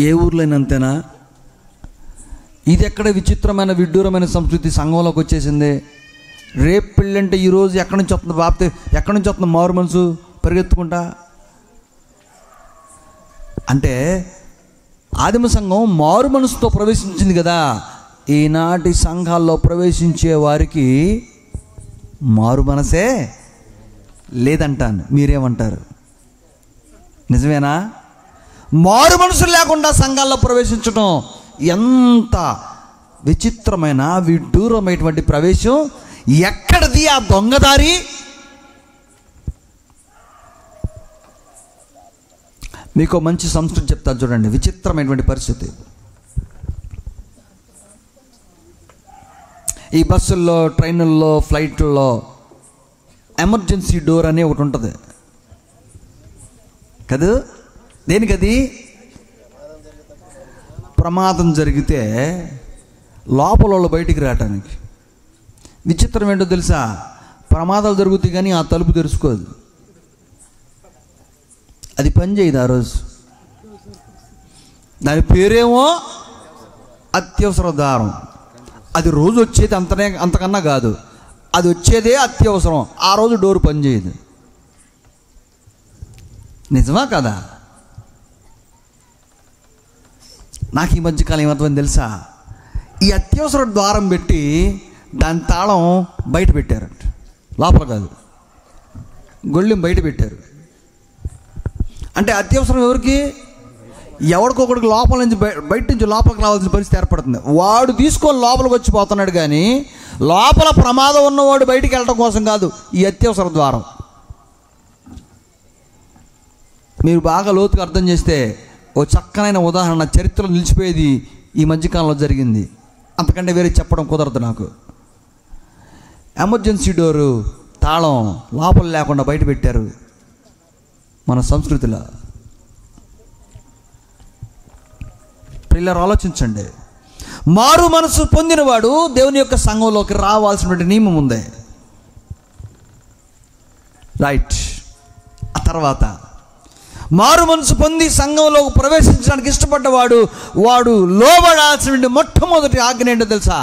ఏ ఊర్లో అయినా అంతేనా? ఇది ఎక్కడ విచిత్రమైన విడ్డూరమైన సంస్కృతి సంఘంలోకి వచ్చేసింది. రేపు పెళ్ళంటే ఈరోజు ఎక్కడి నుంచి వస్తుంది బాప్తి, ఎక్కడి నుంచి వస్తుంది మారు మనసు పరిగెత్తుకుంటా? అంటే ఆదిమ సంఘం మారు మనసుతో ప్రవేశించింది కదా. ఈనాటి సంఘాల్లో ప్రవేశించే వారికి మారు మనసే లేదంటాను. మీరేమంటారు? నిజమేనా? మారు మనసు లేకుండా సంఘాల్లో ప్రవేశించడం ఎంత విచిత్రమైన విడ్డూరమైనటువంటి ప్రవేశం! ఎక్కడిది ఆ దొంగదారి? మీకు మంచి సంస్కృతి చెప్తాను చూడండి. విచిత్రమైనటువంటి పరిస్థితి. ఈ బస్సుల్లో, ట్రైనుల్లో, ఫ్లైట్లలో ఎమర్జెన్సీ డోర్ అనే ఒకటి ఉంటుంది కదా. దేనికది? ప్రమాదం జరిగితే లోపల వాళ్ళు బయటికి రావటానికి. విచిత్రం ఏంటో తెలుసా? ప్రమాదాలు జరుగుతాయి కానీ ఆ తలుపు తెరుచుకోదు, అది పని చేయదు ఆ రోజు. దాని పేరేమో అత్యవసర దారం. అది రోజు వచ్చేది అంతకన్నా కాదు, అది వచ్చేదే అత్యవసరం. ఆ రోజు డోర్ పని చేయదు. నిజమా కదా? నాకు ఈ మధ్యకాలం ఏమర్థమైంది తెలుసా? ఈ అత్యవసర ద్వారం పెట్టి దాని తాళం బయట పెట్టారంట, లోపల కాదు, గొళ్ళెం బయట పెట్టారు. అంటే అత్యవసరం ఎవరికి? ఎవరికొకడికి లోపల నుంచి బయట నుంచి లోపలికి రావాల్సిన పరిస్థితి ఏర్పడుతుంది. వాడు తీసుకొని లోపలికి వచ్చిపోతున్నాడు కానీ లోపల ప్రమాదం ఉన్నవాడు బయటికి వెళ్ళడం కోసం కాదు ఈ అత్యవసర ద్వారం. మీరు బాగా లోతుగా అర్థం చేస్తే ఓ చక్కనైన ఉదాహరణ చరిత్రలో నిలిచిపోయేది ఈ మధ్యకాలంలో జరిగింది. అంతకంటే వేరే చెప్పడం కుదరదు నాకు. ఎమర్జెన్సీ డోరు తాళం లోపల లేకుండా బయట పెట్టారు మన సంస్కృతిలో. పిల్లలు ఆలోచించండి. మారు మనసు పొందినవాడు దేవుని యొక్క సంఘంలోకి రావాల్సినటువంటి నియమం ఉంది, రైట్? ఆ తర్వాత మారు మనసు పొంది సంఘంలోకి ప్రవేశించడానికి ఇష్టపడ్డవాడు వాడు లోబడాల్సిన మొట్టమొదటి ఆజ్ఞ ఏంటో తెలుసా?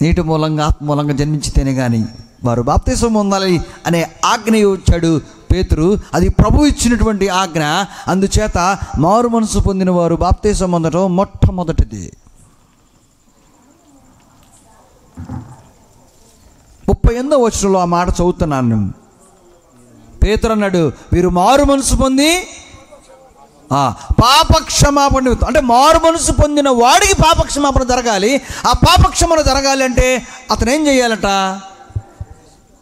నీటి మూలంగా ఆత్మ మూలంగా జన్మించితేనే కానీ వారు బాప్తిసం పొందాలి అనే ఆజ్ఞ ఇచ్చాడు పేతురు. అది ప్రభువు ఇచ్చినటువంటి ఆజ్ఞ. అందుచేత మారు మనసు పొందిన వారు బాప్తిసం పొందడం మొట్టమొదటిది. 38వ వచనంలో ఆ మాట చదువుతున్నాను. పేతురు అన్నాడు, వీరు మారు మనసు పొంది పాపక్షమాపణ. అంటే మారు మనసు పొందిన వాడికి పాపక్షమాపణ జరగాలి. ఆ పాపక్షమాపణ జరగాలి అంటే అతను ఏం చేయాలట?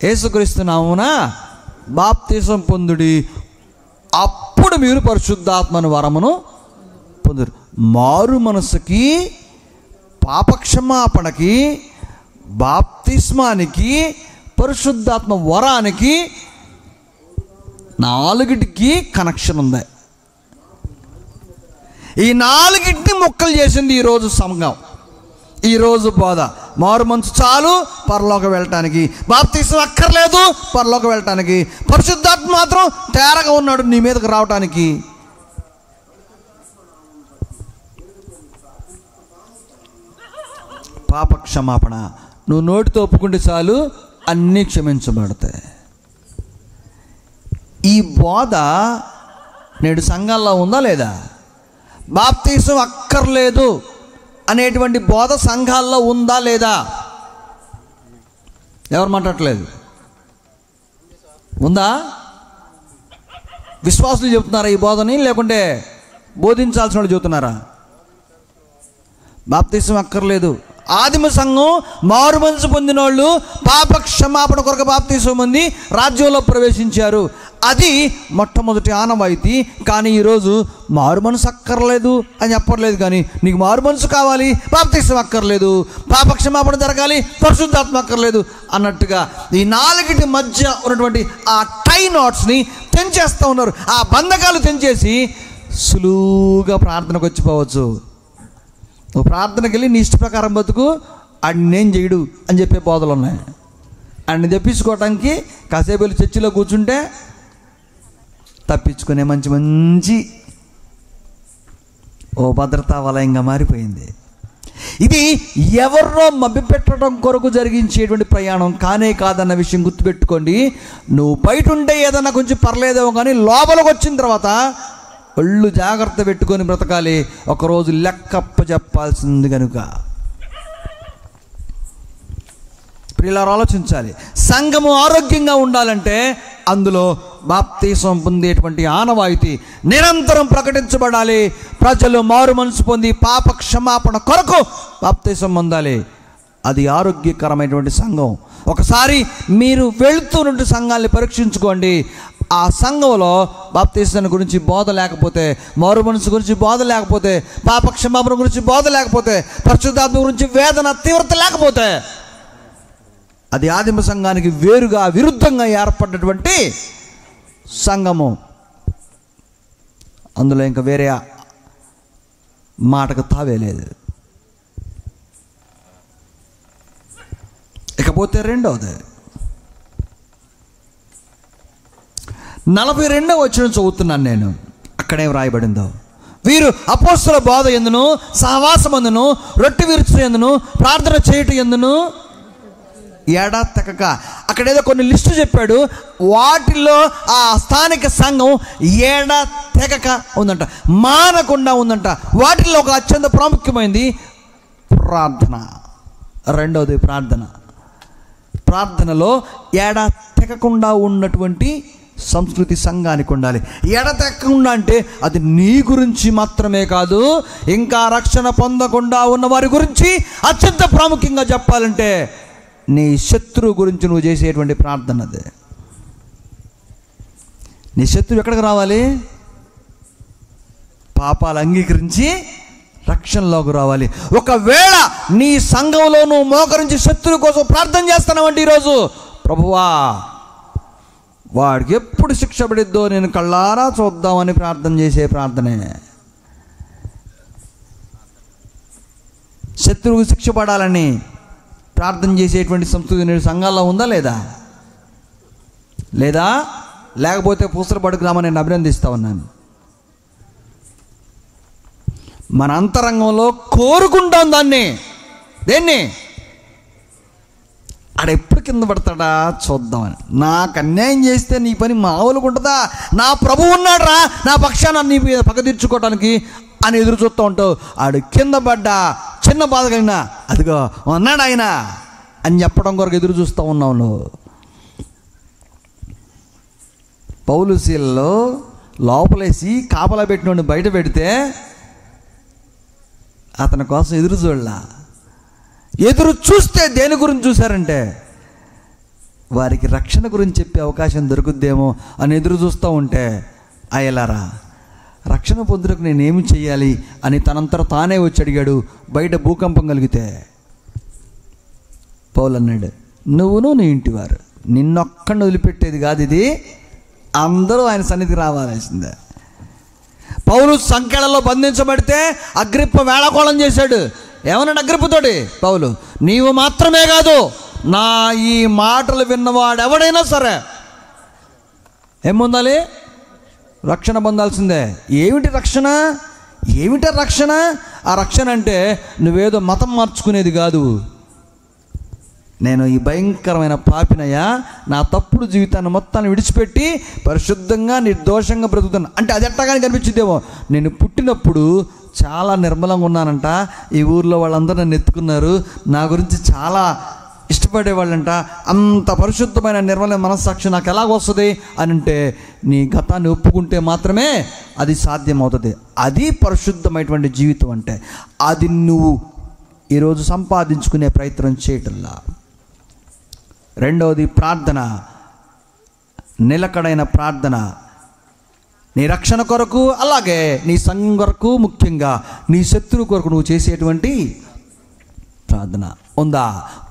యేసుక్రీస్తు నామమున బాప్తిసం పొందుడి, అప్పుడు మీరు పరిశుద్ధాత్మను వరమును పొందురు. మారు మనసుకి, పాపక్షమాపణకి, బాప్తిస్మానికి, పరిశుద్ధాత్మ వరానికి 4టికి కనెక్షన్ ఉంది. ఈ 4టిని ముక్కలు చేసింది ఈరోజు సంఘం, ఈరోజు బోధ. మారు మనసు చాలు పరలోకం వెళ్ళటానికి, బాప్తిసం అక్కర్లేదు పరలోకం వెళ్ళటానికి, పరిశుద్ధాత్మ మాత్రం తేరగా ఉన్నాడు నీ మీదకి రావటానికి. పాప క్షమాపణ నువ్వు నోటితో ఒప్పుకుంటే చాలు, అన్నీ క్షమించబడతాయి. ఈ బోధ నేడు సంఘాల్లో ఉందా లేదా? బాప్తిసం అక్కర్లేదు అనేటువంటి బోధ సంఘాల్లో ఉందా లేదా? ఎవరు మాట్లాడట్లేదు. ఉందా? విశ్వాసులు చెబుతున్నారా ఈ బోధని, లేకుంటే బోధించాల్సిన వాళ్ళు చెబుతున్నారా? బాప్తిసం అక్కర్లేదు, ఆదిమ సంఘం మారు మనసు పొందిన వాళ్ళు పాప క్షమాపణ కొరకు బాప్తీసం పొంది రాజ్యంలో ప్రవేశించారు. అది మొట్టమొదటి ఆనవాయితీ. కానీ ఈరోజు మారు మనసు అక్కర్లేదు అని చెప్పట్లేదు, కానీ నీకు మారు మనసు కావాలి, బాప్తీసం అక్కర్లేదు, పాప క్షమాపణ జరగాలి, పరిశుద్ధాత్మ అక్కర్లేదు అన్నట్టుగా ఈ నాలుగిటి మధ్య ఉన్నటువంటి ఆ టై నాట్స్ని తెంచేస్తూ ఉన్నారు. ఆ బంధకాలు తెంచేసి సులువుగా ప్రార్థనకు వచ్చిపోవచ్చు. నువ్వు ప్రార్థనకి వెళ్ళి నీ ఇష్ట ప్రకారం బతుకు, ఆడిని నేను చేయడు అని చెప్పే బోధలు ఉన్నాయి. ఆడిని తెప్పించుకోవటానికి కాసేపు వెళ్ళి చర్చిలో కూర్చుంటే తప్పించుకునే మంచి భద్రతా వలయంగా మారిపోయింది. ఇది ఎవరినో మభ్యపెట్టడం కొరకు జరిగించేటువంటి ప్రయాణం కానే కాదన్న విషయం గుర్తుపెట్టుకోండి. నువ్వు బయట ఉంటే ఏదన్నా కొంచెం పర్లేదేమో, కానీ లోపలికి వచ్చిన తర్వాత ఒళ్ళు జాగ్రత్త పెట్టుకొని బ్రతకాలి. ఒకరోజు లెక్కప్ప చెప్పాల్సింది కనుక ప్రియులారా ఆలోచించాలి. సంఘము ఆరోగ్యంగా ఉండాలంటే అందులో బాప్తీసం పొందేటువంటి ఆనవాయితీ నిరంతరం ప్రకటించబడాలి. ప్రజలు మారు మనసు పొంది పాప క్షమాపణ కొరకు బాప్తీసం పొందాలి. అది ఆరోగ్యకరమైనటువంటి సంఘం. ఒకసారి మీరు వెళుతున్నటువంటి సంఘాన్ని పరీక్షించుకోండి. ఆ సంఘంలో బాప్తీసాన్ని గురించి బోధ లేకపోతే, మారు మనసు గురించి బోధ లేకపోతే, పాప క్షమాపణ గురించి బోధ లేకపోతే, పరిశుద్ధాత్మ గురించి వేదన తీవ్రత లేకపోతే, అది ఆదిమ సంఘానికి వేరుగా విరుద్ధంగా ఏర్పడినటువంటి సంఘము. అందులో ఇంకా వేరే మాటకు తావేలేదు. ఇకపోతే రెండవది 42వ వచనం చదువుతున్నాను నేను. అక్కడేం రాయబడిందో, వీరు అపోస్తల బోధ ఎందును, సహవాసమందును, రొట్టె విరుచు ఎందును, ప్రార్థన చేయుట ఎందును ఎడతెగక. అక్కడేదో కొన్ని లిస్టు చెప్పాడు. వాటిల్లో ఆ స్థానిక సంఘం ఎడతెగక ఉందంట, మానకుండా ఉందంట. వాటిల్లో ఒక అత్యంత ప్రాముఖ్యమైనది ప్రార్థన. రెండవది ప్రార్థన. ప్రార్థనలో ఎడతెగకుండా ఉన్నటువంటి సంస్కృతి సంఘానికి ఉండాలి. ఎడతెక్కకుండా అంటే అది నీ గురించి మాత్రమే కాదు, ఇంకా రక్షణ పొందకుండా ఉన్న వారి గురించి అత్యంత ప్రాముఖ్యంగా చెప్పాలంటే నీ శత్రువు గురించి నువ్వు చేసేటువంటి ప్రార్థన. అదే నీ శత్రువు ఎక్కడికి రావాలి? పాపాలు అంగీకరించి రక్షణలోకి రావాలి. ఒకవేళ నీ సంఘంలో నువ్వు మోకరించి శత్రువు కోసం ప్రార్థన చేస్తున్నావంటే ఈరోజు, ప్రభువా వాడికి ఎప్పుడు శిక్ష పడిద్దో నేను కళ్ళారా చూద్దామని ప్రార్థన చేసే ప్రార్థనే. శత్రువుకు శిక్ష పడాలని ప్రార్థన చేసేటువంటి సంస్కృతి నేడు సంఘాల్లో ఉందా లేదా? లేదా లేకపోతే పూసలు పడుకురామని నేను అభినందిస్తా ఉన్నాను. మన అంతరంగంలో కోరుకుంటాం దాన్ని. దేన్ని? ఆడెప్పుడు కింద పడతాడా చూద్దామని. నాకు అన్యాయం చేస్తే నీ పని మామూలుగా ఉంటుందా? నా ప్రభువు ఉన్నాడు రా నా పక్షాన నీ పక్క తీర్చుకోవడానికి అని ఎదురు చూస్తూ ఉంటావు. ఆడు కింద పడ్డా, చిన్న బాధ కలిగినా, అదిగో ఉన్నాడు ఆయన అని చెప్పడం కొరకు ఎదురు చూస్తూ ఉన్నావు నువ్వు. పౌలు శీలలో లోపలేసి కాపలా పెట్టినోడిని బయట పెడితే అతని కోసం ఎదురు చూడలా. ఎదురు చూస్తే దేని గురించి చూశారంటే వారికి రక్షణ గురించి చెప్పే అవకాశం దొరుకుద్దేమో అని ఎదురు చూస్తూ ఉంటే, అయ్యలారా రక్షణ పొందుటకు నేనేమి చెయ్యాలి అని తనంతట తానే వచ్చి అడిగాడు. బయట భూకంపం కలిగితే పౌలు అన్నాడు, నువ్వును నీ ఇంటివారు, నిన్నొక్కడిని వదిలిపెట్టేది కాదు ఇది, అందరూ ఆయన సన్నిధికి రావాల్సిందే. పౌలు సంకెళ్ళలో బంధించబడితే అగ్రిప్ప వేళాకోళం చేశాడు. ఏమన్నాడు అగ్రిప్పతోటి పౌలు? నీవు మాత్రమే కాదు, నా ఈ మాటలు విన్నవాడు ఎవడైనా సరే ఏం పొందాలి? రక్షణ పొందాల్సిందే. ఏమిటి రక్షణ? ఏమిటా రక్షణ? ఆ రక్షణ అంటే నువ్వేదో మతం మార్చుకునేది కాదు. నేను ఈ భయంకరమైన పాపినయ్యా, నా తప్పుడు జీవితాన్ని మొత్తాన్ని విడిచిపెట్టి పరిశుద్ధంగా నిర్దోషంగా బ్రతుకుతాను అంటే అది ఎట్టగానే కనిపించిందేమో. నేను పుట్టినప్పుడు చాలా నిర్మలంగా ఉన్నానంట, ఈ ఊర్లో వాళ్ళందరూ నన్ను ఎత్తుకున్నారు, నా గురించి చాలా ఇష్టపడేవాళ్ళంట, అంత పరిశుద్ధమైన నిర్మలమైన మనస్సాక్షి నాకు ఎలాగొస్తుంది అని అంటే నీ గతాన్ని ఒప్పుకుంటే మాత్రమే అది సాధ్యమవుతుంది. అది పరిశుద్ధమైనటువంటి జీవితం అంటే. అది నువ్వు ఈరోజు సంపాదించుకునే ప్రయత్నం చేయటంలా. రెండవది ప్రార్థన, నిలకడైన ప్రార్థన. నీ రక్షణ కొరకు, అలాగే నీ సంఘం కొరకు, ముఖ్యంగా నీ శత్రువు కొరకు నువ్వు చేసేటువంటి ప్రార్థన ఉందా?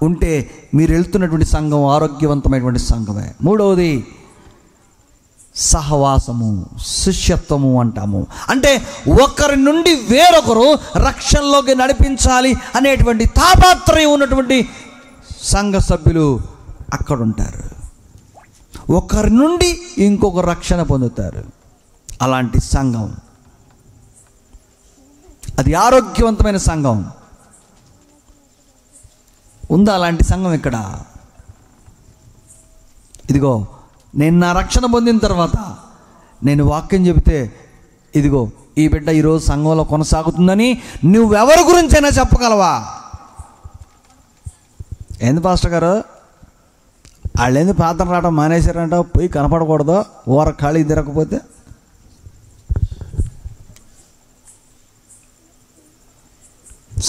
ఉంటే మీరు వెళ్తున్నటువంటి సంఘం ఆరోగ్యవంతమైనటువంటి సంఘమే. మూడవది సహవాసము, శిష్యత్వము అంటాము. అంటే ఒకరి నుండి వేరొకరు రక్షణలోకి నడిపించాలి అనేటువంటి తాపత్రయం ఉన్నటువంటి సంఘ సభ్యులు అక్కడ ఉంటారు. ఒకరి నుండి ఇంకొక రక్షణ పొందుతారు. అలాంటి సంఘం, అది ఆరోగ్యవంతమైన సంఘం. ఉందా అలాంటి సంఘం ఇక్కడ? ఇదిగో నేను నా రక్షణ పొందిన తర్వాత నేను వాక్యం చెబితే, ఇదిగో ఈ బిడ్డ ఈరోజు సంఘంలో కొనసాగుతుందని నువ్వెవరి గురించైనా చెప్పగలవా? ఏంది పాస్టర్ గారు, వాళ్ళు ఏంది ప్రార్థన రావడం మానేశారంట, పోయి కనపడకూడదు ఓర ఖాళీ తిరగకపోతే?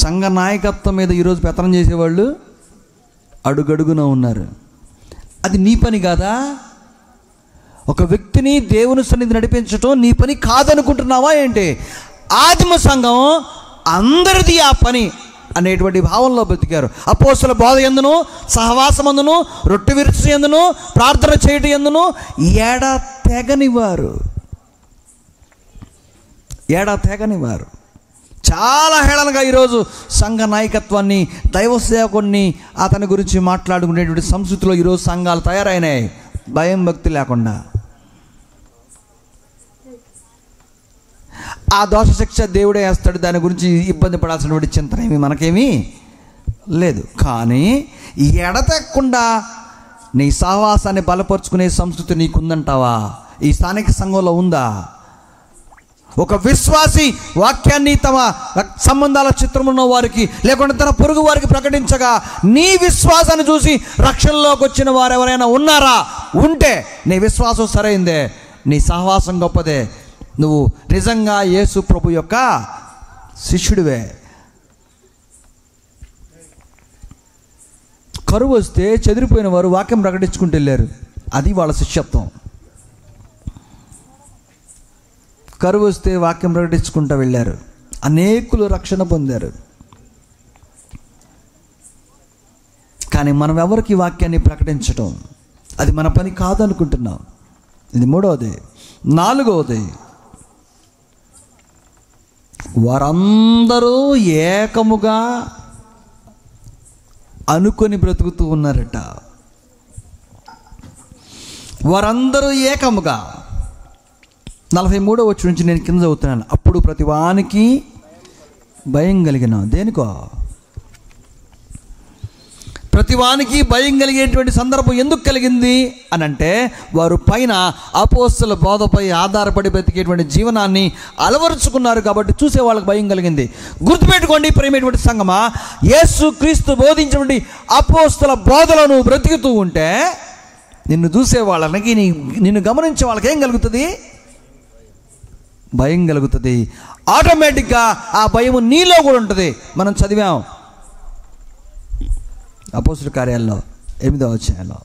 సంఘ నాయకత్వం మీద ఈరోజు పెత్తనం చేసేవాళ్ళు అడుగడుగున ఉన్నారు. అది నీ పని కాదా? ఒక వ్యక్తిని దేవుని సన్నిధి నడిపించటం నీ పని కాదనుకుంటున్నావా ఏంటి? ఆదిమ సంఘం అందరిది ఆ పని అనేటువంటి భావంలో బ్రతికారు. అపోస్తల బోధ యందును, సహవాసమందును, రొట్టె విరుచు యందును, ప్రార్థన చేయటం యందును ఎడతెగనివారు. చాలా హేళనగా ఈరోజు సంఘ నాయకత్వాన్ని, దైవ సేవకుడిని, అతని గురించి మాట్లాడుకునేటువంటి సంస్కృతిలో ఈరోజు సంఘాలు తయారైనాయి. భయం భక్తి లేకుండా ఆ దోష శిక్ష దేవుడే వేస్తాడు, దాని గురించి ఇబ్బంది పడాల్సినటువంటి చింతన ఏమి మనకేమీ లేదు. కానీ ఎడతెక్కకుండా నీ సహవాసాన్ని బలపరుచుకునే సంస్కృతి నీకుందంటావా? ఈ స్థానిక సంఘంలో ఉందా? ఒక విశ్వాసి వాక్యాన్ని తమ సంబంధాల చిత్రమున్న వారికి, లేకుంటే తన పొరుగు వారికి ప్రకటించగా నీ విశ్వాసాన్ని చూసి రక్షణలోకి వచ్చిన వారు ఎవరైనా ఉన్నారా? ఉంటే నీ విశ్వాసం సరైందే, నీ సహవాసం గొప్పదే, నువ్వు నిజంగా యేసు ప్రభు యొక్క శిష్యుడివే. కరువు వస్తే చెదిరిపోయిన వారు వాక్యం ప్రకటించుకుంటూ వెళ్ళారు, అది వాళ్ళ శిష్యత్వం. కరువు వస్తే వాక్యం ప్రకటించుకుంటూ వెళ్ళారు, అనేకులు రక్షణ పొందారు. కానీ మనం ఎవరికి వాక్యాన్ని ప్రకటించటం అది మన పని కాదనుకుంటున్నాం. ఇది మూడవది. నాలుగవది, వారందరూ ఏకముగా అనుకొని బ్రతుకుతూ ఉన్నారట. వారందరూ ఏకముగా. 43వ వచనం నుంచి నేను కింద చదువుతున్నాను. అప్పుడు ప్రతి వానికి భయం కలిగిన, దేనికో ప్రతి వానికి భయం కలిగేటువంటి సందర్భం ఎందుకు కలిగింది అని అంటే, వారు పైన అపోస్తల బోధపై ఆధారపడి బ్రతికేటువంటి జీవనాన్ని అలవరుచుకున్నారు కాబట్టి చూసే వాళ్ళకి భయం కలిగింది. గుర్తుపెట్టుకోండి ప్రేమైనటువంటి సంగమా, యేసు క్రీస్తు బోధించినటువంటి అపోస్తల బోధలో నువ్వు బ్రతుకుతూ ఉంటే నిన్ను చూసే వాళ్ళకి, నిన్ను గమనించే వాళ్ళకి ఏం కలుగుతుంది? భయం కలుగుతుంది. ఆటోమేటిక్గా ఆ భయము నీలో కూడా ఉంటుంది. మనం చదివాం అపోస్తల కార్యాల్లో 8వ అధ్యాయంలో,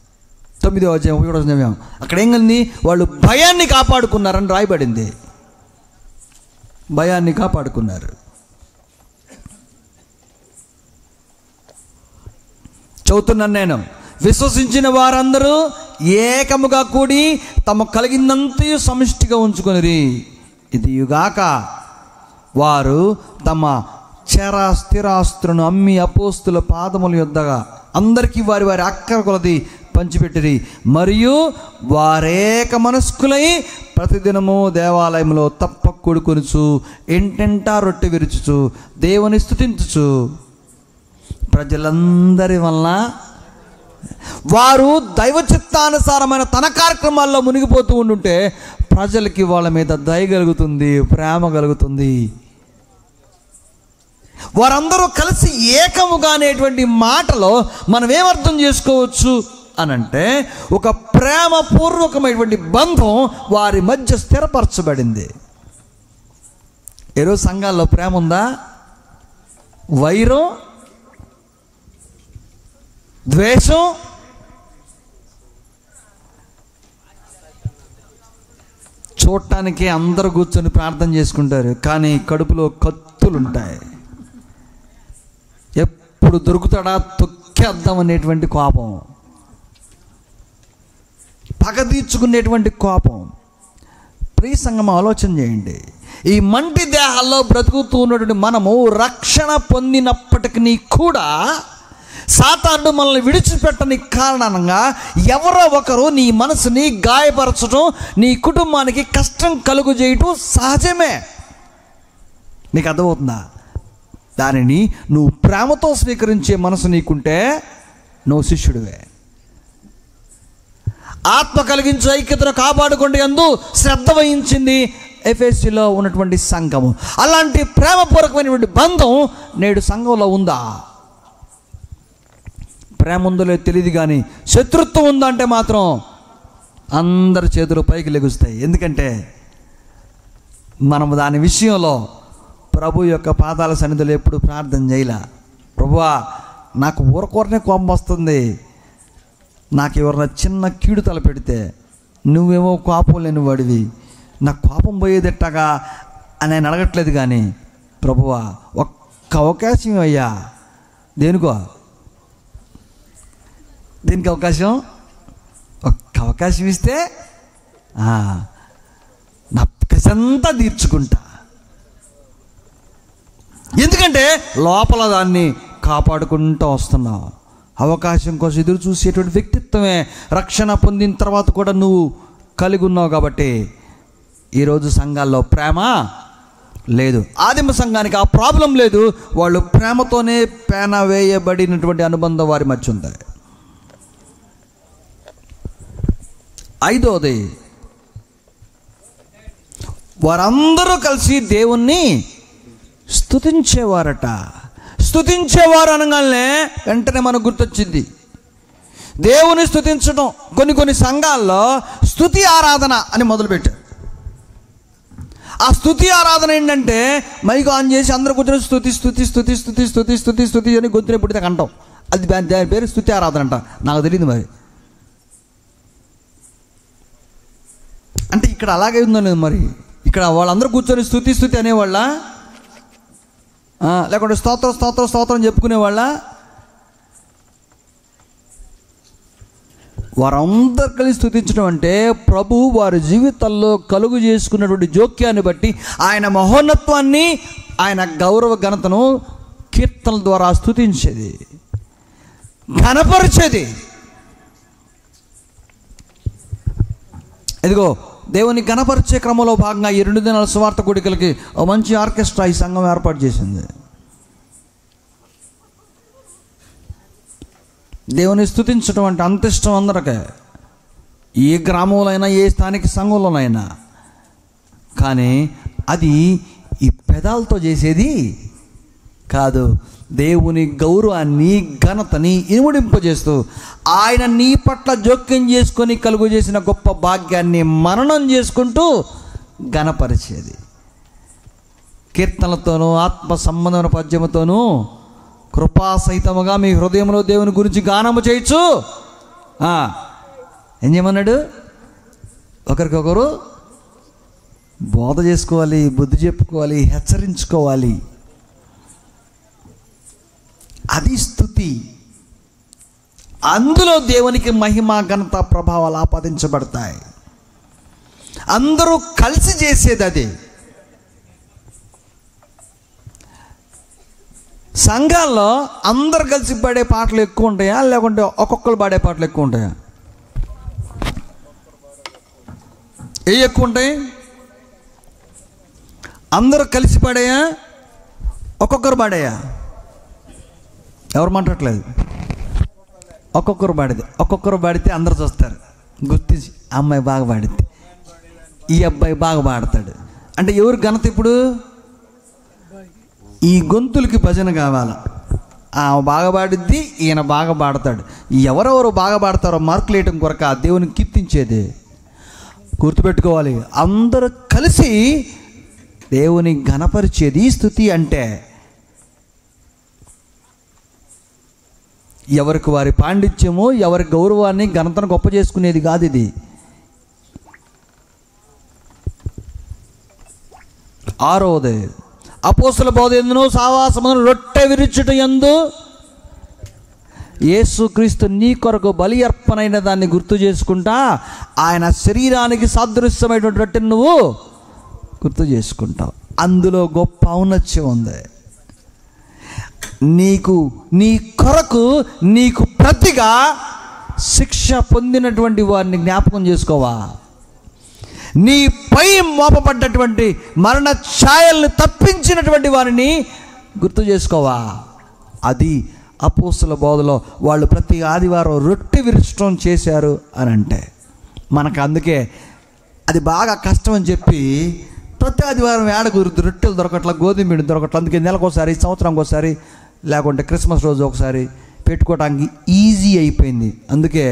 9వ అధ్యాయం 1వ చదివాం. అక్కడ ఏం కలిగింది? వాళ్ళు భయాన్ని కాపాడుకున్నారని రాయబడింది. భయాన్ని కాపాడుకున్నారు. చదువుతున్నాను నేను. విశ్వసించిన వారందరూ ఏకముగా కూడి తమ కలిగిందంతయు సమిష్టిగా ఉంచుకొనిరి. ఇది యుగాక వారు తమ స్థిరాస్తులను అమ్మి అపోస్తుల పాదముల యొద్దగా అందరికీ వారి వారి అక్కర కొలది పంచిపెట్టిరి. మరియు వారేక మనస్కులై ప్రతిదినము దేవాలయంలో తప్ప కూడుకొనుచు ఇంటింటా రొట్టె విరుచుచు దేవుని స్తుతించుచు ప్రజలందరి వలన వారు దైవ చిత్తానుసారమైన తన కార్యక్రమాల్లో మునిగిపోతూ ఉండుంటే ప్రజలకి వాళ్ళ మీద దయ కలుగుతుంది, ప్రేమ కలుగుతుంది. వారందరూ కలిసి ఏకముగా అనేటువంటి మాటలో మనం ఏమర్థం చేసుకోవచ్చు అనంటే, ఒక ప్రేమపూర్వకమైనటువంటి బంధం వారి మధ్య స్థిరపరచబడింది. ఈరోజు సంఘాల్లో ప్రేమ ఉందా? వైరం ద్వేషం, చూడటానికి అందరూ కూర్చొని ప్రార్థన చేసుకుంటారు, కానీ కడుపులో కత్తులు ఉంటాయి. ఎప్పుడు దొరుకుతాడా తొక్కేద్దాం అనేటువంటి కోపం, పగ తీర్చుకునేటువంటి కోపం. ప్రియ సంగమం, ఆలోచన చేయండి. ఈ మంటి దేహాల్లో బ్రతుకుతూ ఉన్నటువంటి మనము రక్షణ పొందినప్పటికీ కూడా సాతానుడు మనల్ని విడిచిపెట్టని కారణంగా ఎవరో ఒకరు నీ మనసుని గాయపరచడం, నీ కుటుంబానికి కష్టం కలుగు చేయటం సహజమే. నీకు అర్థమవుతుందా? దానిని నువ్వు ప్రేమతో స్వీకరించే మనసు నీకుంటే నువ్వు శిష్యుడివే. ఆత్మ కలిగించే ఐక్యతను కాపాడుకుంటే అందు శ్రద్ధ వహించింది ఎఫెసీలో ఉన్నటువంటి సంఘము. అలాంటి ప్రేమపూర్వకమైనటువంటి బంధం నేడు సంఘంలో ఉందా? ప్రేమ ఉందో లేదో తెలియదు, కానీ శత్రుత్వం ఉందంటే మాత్రం అందరి చేతులు పైకి లెగుస్తాయి. ఎందుకంటే మనం దాని విషయంలో ప్రభు యొక్క పాదాల సన్నిధిలో ఎప్పుడు ప్రార్థన చేయలే. ప్రభువా, నాకు ఊరకూరనే కోపం వస్తుంది, నాకు ఎవరన్నా చిన్న కీడు తల పెడితే నువ్వేమో కోపం లేని వాడివి, నాకు కోపం పోయేదెట్టగా అని ఆయన అడగట్లేదు. కానీ ప్రభువా, ఒక్క అవకాశం అయ్యా, దేనికి అవకాశం, ఒక్క అవకాశం ఇస్తే నా కసంతా తీర్చుకుంటా. ఎందుకంటే లోపల దాన్ని కాపాడుకుంటూ వస్తున్నావు. అవకాశం కోసం ఎదురు చూసేటువంటి వ్యక్తిత్వమే రక్షణ పొందిన తర్వాత కూడా నువ్వు కలిగి ఉన్నావు. కాబట్టి ఈరోజు సంఘాల్లో ప్రేమ లేదు. ఆదిమ సంఘానికి ఆ ప్రాబ్లం లేదు. వాళ్ళు ప్రేమతోనే పేన వేయబడినటువంటి అనుబంధం వారి మధ్య ఉంది. ఐదోది, వారందరూ కలిసి దేవుణ్ణి స్తుతించేవారట. స్తుతించేవారు అనగానే వెంటనే మనకు గుర్తొచ్చింది దేవుని స్తుతించడం. కొన్ని సంఘాల్లో స్తుతి ఆరాధన అని మొదలుపెట్టారు. ఆ స్తుతి ఆరాధన ఏంటంటే మైకు ఆన్ చేసి అందరూ కూర్చొని స్తుతి స్తుతి స్తుతి స్తుతి స్తుతి స్తుతి స్తుతి అని గొంతునే పుడితే అంటాం. అది దాని పేరు స్తుతి ఆరాధన అంట. నాకు తెలియదు మరి. అంటే ఇక్కడ అలాగే ఉందని మరి ఇక్కడ వాళ్ళందరూ కూర్చొని స్తుతి స్తుతి అనేవాళ్ళ, లేకుంటే స్తోత్రం స్తోత్రం స్తోత్రం చెప్పుకునేవాళ్ళ? వారందరూ కలిసి స్తుతించడం అంటే ప్రభు వారి జీవితాల్లో కలుగు చేసుకున్నటువంటి జోక్యాన్ని బట్టి ఆయన మహోన్నత్వాన్ని, ఆయన గౌరవ ఘనతను కీర్తనల ద్వారా స్తుతించేది, ఘనపరిచేది. ఇదిగో దేవుని ఘనపరిచే క్రమంలో భాగంగా ఈ 2 దినాల సువార్త కూడికలకి ఒక మంచి ఆర్కెస్ట్రా ఈ సంఘం ఏర్పాటు చేసింది. దేవుని స్తుతించడం అంటే అంత ఇష్టం అందరికీ, ఏ గ్రామంలోనైనా ఏ స్థానిక సంఘంలోనైనా. కానీ అది ఈ పెదాలతో చేసేది కాదు. దేవుని గౌరవాన్ని, ఘనతని ఇనుమడింపజేస్తూ ఆయన నీ పట్ల జోక్యం చేసుకొని కలుగు చేసిన గొప్ప భాగ్యాన్ని మననం చేసుకుంటూ ఘనపరిచేది. కీర్తనలతోనూ ఆత్మ సంబంధమైన పద్యముతోనూ కృపాసహితముగా మీ హృదయంలో దేవుని గురించి గానము చేయొచ్చు. ఏం చేయమన్నాడు? ఒకరికొకరు బోధ చేసుకోవాలి, బుద్ధి చెప్పుకోవాలి, హెచ్చరించుకోవాలి. అది స్తుతి. అందులో దేవునికి మహిమ, ఘనత, ప్రభావాలు ఆపాదించబడతాయి. అందరూ కలిసి చేసేది అది. సంఘాల్లో అందరు కలిసి పాడే పాటలు ఎక్కువ ఉంటాయా, లేకుంటే ఒక్కొక్కరు పాడే పాటలు ఎక్కువ ఉంటాయా? ఏ ఎక్కువ ఉంటాయి? అందరూ కలిసి పాడాయా, ఒక్కొక్కరు పాడాయా? ఎవరు మాట్లాడట్లేదు. ఒక్కొక్కరు పాడేది. ఒక్కొక్కరు పాడితే అందరు చూస్తారు, గుర్తించి అమ్మాయి బాగా పాడితే ఈ అబ్బాయి బాగా పాడతాడు అంటే ఎవరు ఘనత? ఇప్పుడు ఈ గొంతులకి భజన కావాలా, బాగా పాడిద్ది, ఈయన బాగా పాడతాడు. ఎవరెవరు బాగా పాడతారో మార్కులు వేయటం కొరక దేవుని కీర్తించేది. గుర్తుపెట్టుకోవాలి, అందరూ కలిసి దేవుని ఘనపరిచేది స్తుతి అంటే. ఎవరికి వారి పాండిత్యము, ఎవరి గౌరవాన్ని ఘనతను గొప్ప చేసుకునేది కాదు ఇది. ఆరవది, అపోస్తల బోధ యందును సహవాసమును రొట్టె విరుచుట యందు యేసుక్రీస్తు నీ కొరకు బలి అర్పణైన దాన్ని గుర్తు చేసుకుంటా ఆయన శరీరానికి సాదృశ్యమైనటువంటి రొట్టెను నువ్వు గుర్తు చేసుకుంటావు. అందులో గొప్ప ఔన్నత్యం ఉంది. నీ కొరకు నీకు ప్రతిగా శిక్ష పొందినటువంటి వారిని జ్ఞాపకం చేసుకోవా? నీపై మోపబడ్డటువంటి మరణ ఛాయల్ని తప్పించినటువంటి వారిని గుర్తు చేసుకోవా? అది అపోస్తల బోధలో వాళ్ళు ప్రతి ఆదివారం రొట్టె విరుచడం చేశారు అని అంటే మనకు అందుకే అది బాగా కష్టం అని చెప్పి ప్రతి ఆదివారం ఏడ కుదురుద్దు, రొట్టెలు దొరకట్లా, గోధుమ పిండి దొరకట్లా. అందుకే నెలకోసారి, సంవత్సరానికి ఒకసారి, లేకుంటే క్రిస్మస్ రోజు ఒకసారి పెట్టుకోవడానికి ఈజీ అయిపోయింది. అందుకే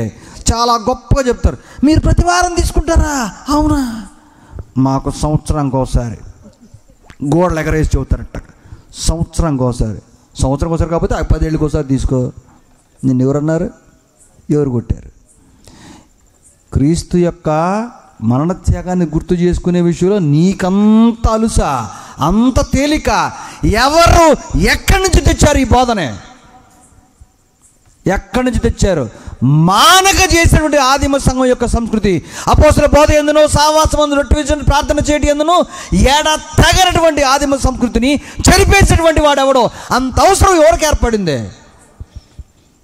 చాలా గొప్పగా చెప్తారు, మీరు ప్రతి వారం తీసుకుంటారా? అవునా, మాకు సంవత్సరానికి ఒకసారి గోడలు ఎగరేసి చెబుతారట. సంవత్సరానికి ఒకసారి కాకపోతే 10 ఏళ్ళకి ఒకసారి తీసుకో. నిన్ను ఎవరన్నారు? ఎవరు కొట్టారు? క్రీస్తు యొక్క మరణత్యాగాన్ని గుర్తు చేసుకునే విషయంలో నీకంత అలుసా, అంత తేలిక? ఎవరు ఎక్కడి నుంచి తెచ్చారు ఈ బోధనే? ఎక్కడి నుంచి తెచ్చారు? మానక చేసినటువంటి ఆదిమ సంఘం యొక్క సంస్కృతి. అపోస్తల బోధ యందును సహవాసమందు రొట్టె విరుచుట ప్రార్థన చేయడం యందును తగనటువంటి ఆదిమ సంస్కృతిని చెరిపేసినటువంటి వాడు ఎవడో? అంత అవసరం ఎవరికి ఏర్పడింది?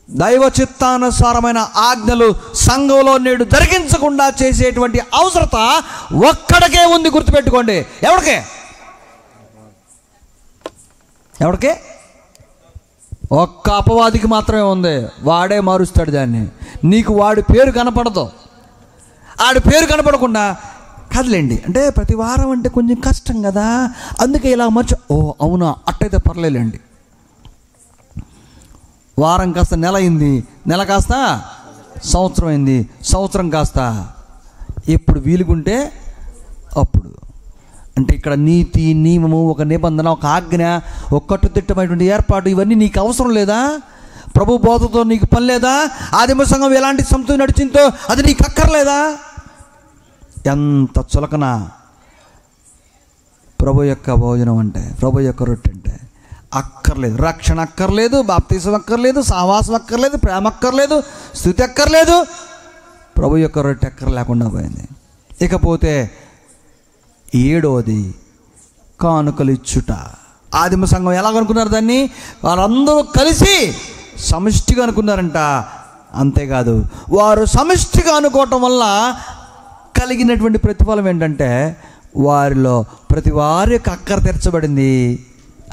దైవ చిత్తానుసారమైన ఆజ్ఞలు సంఘంలో నేడు జరిగించకుండా చేసేటువంటి అవసరత ఒక్కడికే ఉంది. గుర్తుపెట్టుకోండి. ఎవరికే? ఒక్క అపవాదికి మాత్రమే ఉంది. వాడే మారుస్తాడు దాన్ని. నీకు వాడి పేరు కనపడదు. ఆడి పేరు కనపడకుండా కదలేండి అంటే ప్రతి వారం అంటే కొంచెం కష్టం కదా, అందుకే ఇలా అవునా, అట్టయితే పర్లేలేండి. వారం కాస్త నెల అయింది, నెల కాస్త సంవత్సరం అయింది, సంవత్సరం కాస్త ఎప్పుడు వీలుకుంటే అప్పుడు. అంటే ఇక్కడ నీతి, నియమము, ఒక నిబంధన, ఒక ఆజ్ఞ, ఒక కట్టుదిట్టమైనటువంటి ఏర్పాటు, ఇవన్నీ నీకు అవసరం లేదా? ప్రభు బోధతో నీకు పని లేదా? ఆదిమ సంఘం ఎలాంటి సంస్థ నడిచిందో అది నీకు అక్కర్లేదా? ఎంత చులకన ప్రభు యొక్క భోజనం అంటే, ప్రభు యొక్క రొట్టె అంటే. అక్కర్లేదు, రక్షణ అక్కర్లేదు, బాప్తీసం అక్కర్లేదు, సహవాసం అక్కర్లేదు, ప్రేమ అక్కర్లేదు, స్తుతి అక్కర్లేదు, ప్రభు యొక్క రొట్టె అక్కర లేకుండా పోయింది. ఇకపోతే 7వది కానుకలు ఇచ్చుట. ఆదిమ సంఘం ఎలాగనుకున్నారు దాన్ని? వారందరూ కలిసి సమిష్టిగా అనుకున్నారంట. అంతేకాదు, వారు సమిష్టిగా అనుకోవటం వల్ల కలిగినటువంటి ప్రతిఫలం ఏంటంటే వారిలో ప్రతి వారి యొక్క అక్కర తీర్చబడింది.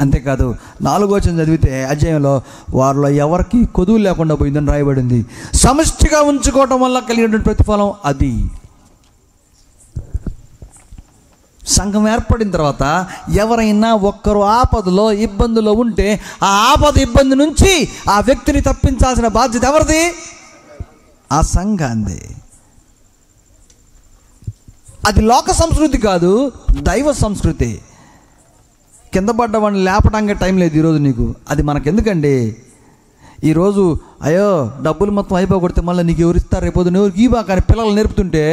అంతేకాదు 4వ వచనం చదివితే అధ్యాయంలో వారిలో ఎవరికి కొదువు లేకుండా పోయిందని రాయబడింది. సమిష్టిగా ఉంచుకోవటం వల్ల కలిగినటువంటి ప్రతిఫలం అది. సంఘం ఏర్పడిన తర్వాత ఎవరైనా ఒక్కరు ఆపదలో, ఇబ్బందులో ఉంటే ఆ ఆపద, ఇబ్బంది నుంచి ఆ వ్యక్తిని తప్పించాల్సిన బాధ్యత ఎవరిది? ఆ సంఘాంది. అది లోక సంస్కృతి కాదు, దైవ సంస్కృతి. కింద పడ్డవాడిని లేపడానికి టైం లేదు ఈరోజు నీకు. అది మనకెందుకండి? ఈరోజు అయ్యో డబ్బులు మొత్తం అయిపోగొడితే మళ్ళీ నీకు ఎవరు ఇస్తారు, రేపు ఎవరికి ఇవ్వ కానీ పిల్లలు నేర్పుతుంటే